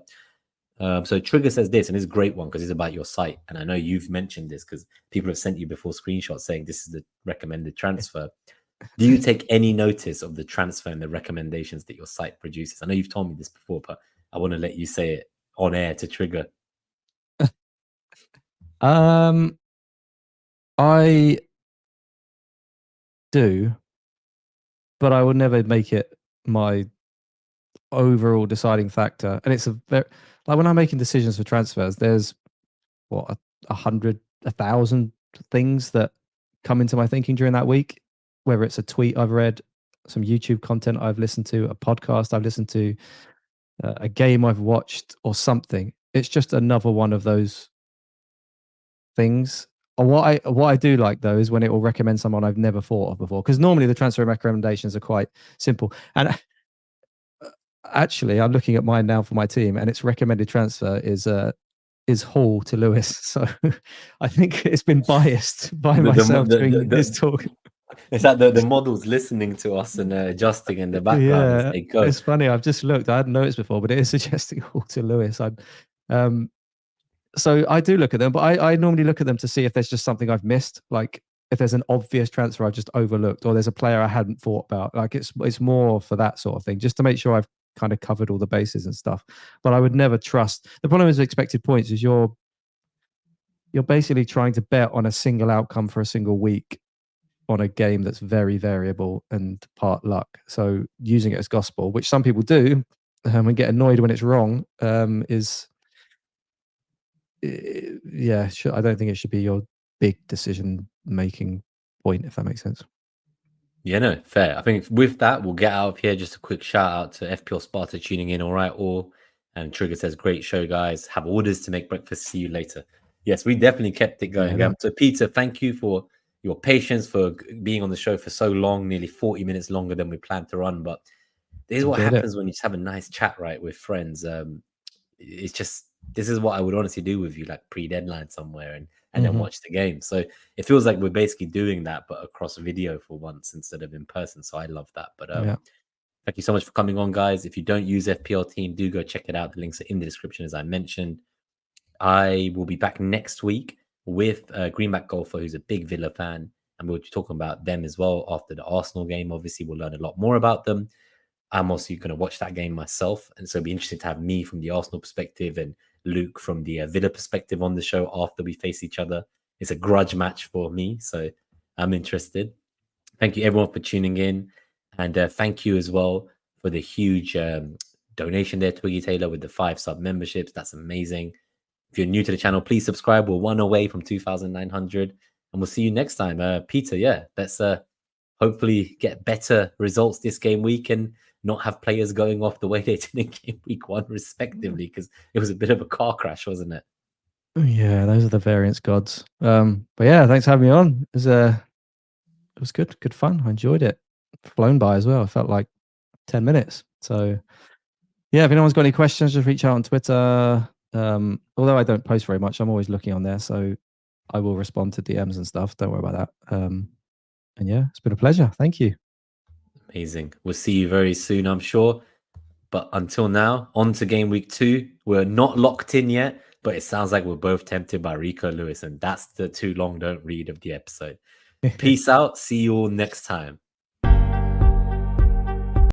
So Trigger says this, and it's a great one because it's about your site. And I know you've mentioned this because people have sent you before screenshots saying this is the recommended transfer. Do you take any notice of the transfer and the recommendations that your site produces? I know you've told me this before, but I want to let you say it on air to Trigger. I do, but I would never make it my overall deciding factor. And it's a very, when I'm making decisions for transfers, there's what 100, 1,000 things that come into my thinking during that week. Whether it's a tweet I've read, some YouTube content I've listened to, a podcast I've listened to, a game I've watched, or something. It's just another one of those things. What I do like though is when it will recommend someone I've never thought of before, because normally the transfer recommendations are quite simple. And actually, I'm looking at mine now for my team, and its recommended transfer is Hall to Lewis. So I think it's been biased by myself during this talk. Is that the model's listening to us and adjusting in the background as they go? It's funny. I've just looked. I hadn't noticed before, but it is suggesting Hall to Lewis. So I do look at them, but I normally look at them to see if there's just something I've missed, like if there's an obvious transfer I've just overlooked, or there's a player I hadn't thought about. It's more for that sort of thing, just to make sure I've kind of covered all the bases and stuff. But I would never trust. The problem is expected points is you're basically trying to bet on a single outcome for a single week on a game that's very variable and part luck. So using it as gospel, which some people do, and get annoyed when it's wrong, is I don't think it should be your big decision making point, if that makes sense. Yeah, no, fair. I think with that, we'll get out of here. Just a quick shout out to FPL Sparta tuning in. All right, all. And Trigger says, great show, guys. Have orders to make breakfast. See you later. Yes, we definitely kept it going. Yeah, So, Peter, thank you for your patience, for being on the show for so long, nearly 40 minutes longer than we planned to run. But this is what happens when you just have a nice chat, right, with friends. It's just, this is what I would honestly do with you, pre-deadline somewhere, and then watch the game. So it feels like we're basically doing that, but across video for once instead of in person. So I love that. But thank you so much for coming on, guys. If you don't use FPL Team, do go check it out. The links are in the description, as I mentioned. I will be back next week with Greenback Golfer, who's a big Villa fan, and we'll be talking about them as well after the Arsenal game. Obviously, we'll learn a lot more about them. I'm also going to watch that game myself, and so it'll be interesting to have me from the Arsenal perspective and Luke from the Villa perspective on the show after we face each other. It's a grudge match for me, so I'm interested. Thank you everyone for tuning in, and thank you as well for the huge donation there, Twiggy Taylor, with the 5 sub memberships. That's amazing. If you're new to the channel, please subscribe. We're 1 away from 2,900, and we'll see you next time. Peter, yeah, let's hopefully get better results this game week and not have players going off the way they did in game week 1, respectively, because it was a bit of a car crash, wasn't it? Yeah, those are the variance gods. But yeah, thanks for having me on. It was good fun. I enjoyed it. Flown by as well. It felt like 10 minutes. So yeah, if anyone's got any questions, just reach out on Twitter. Although I don't post very much, I'm always looking on there, so I will respond to DMs and stuff. Don't worry about that. And yeah, it's been a pleasure. Thank you. Amazing. We'll see you very soon, I'm sure. But until now, on to game week 2. We're not locked in yet, but it sounds like we're both tempted by Rico Lewis, and that's the too long don't read of the episode. Peace out. See you all next time.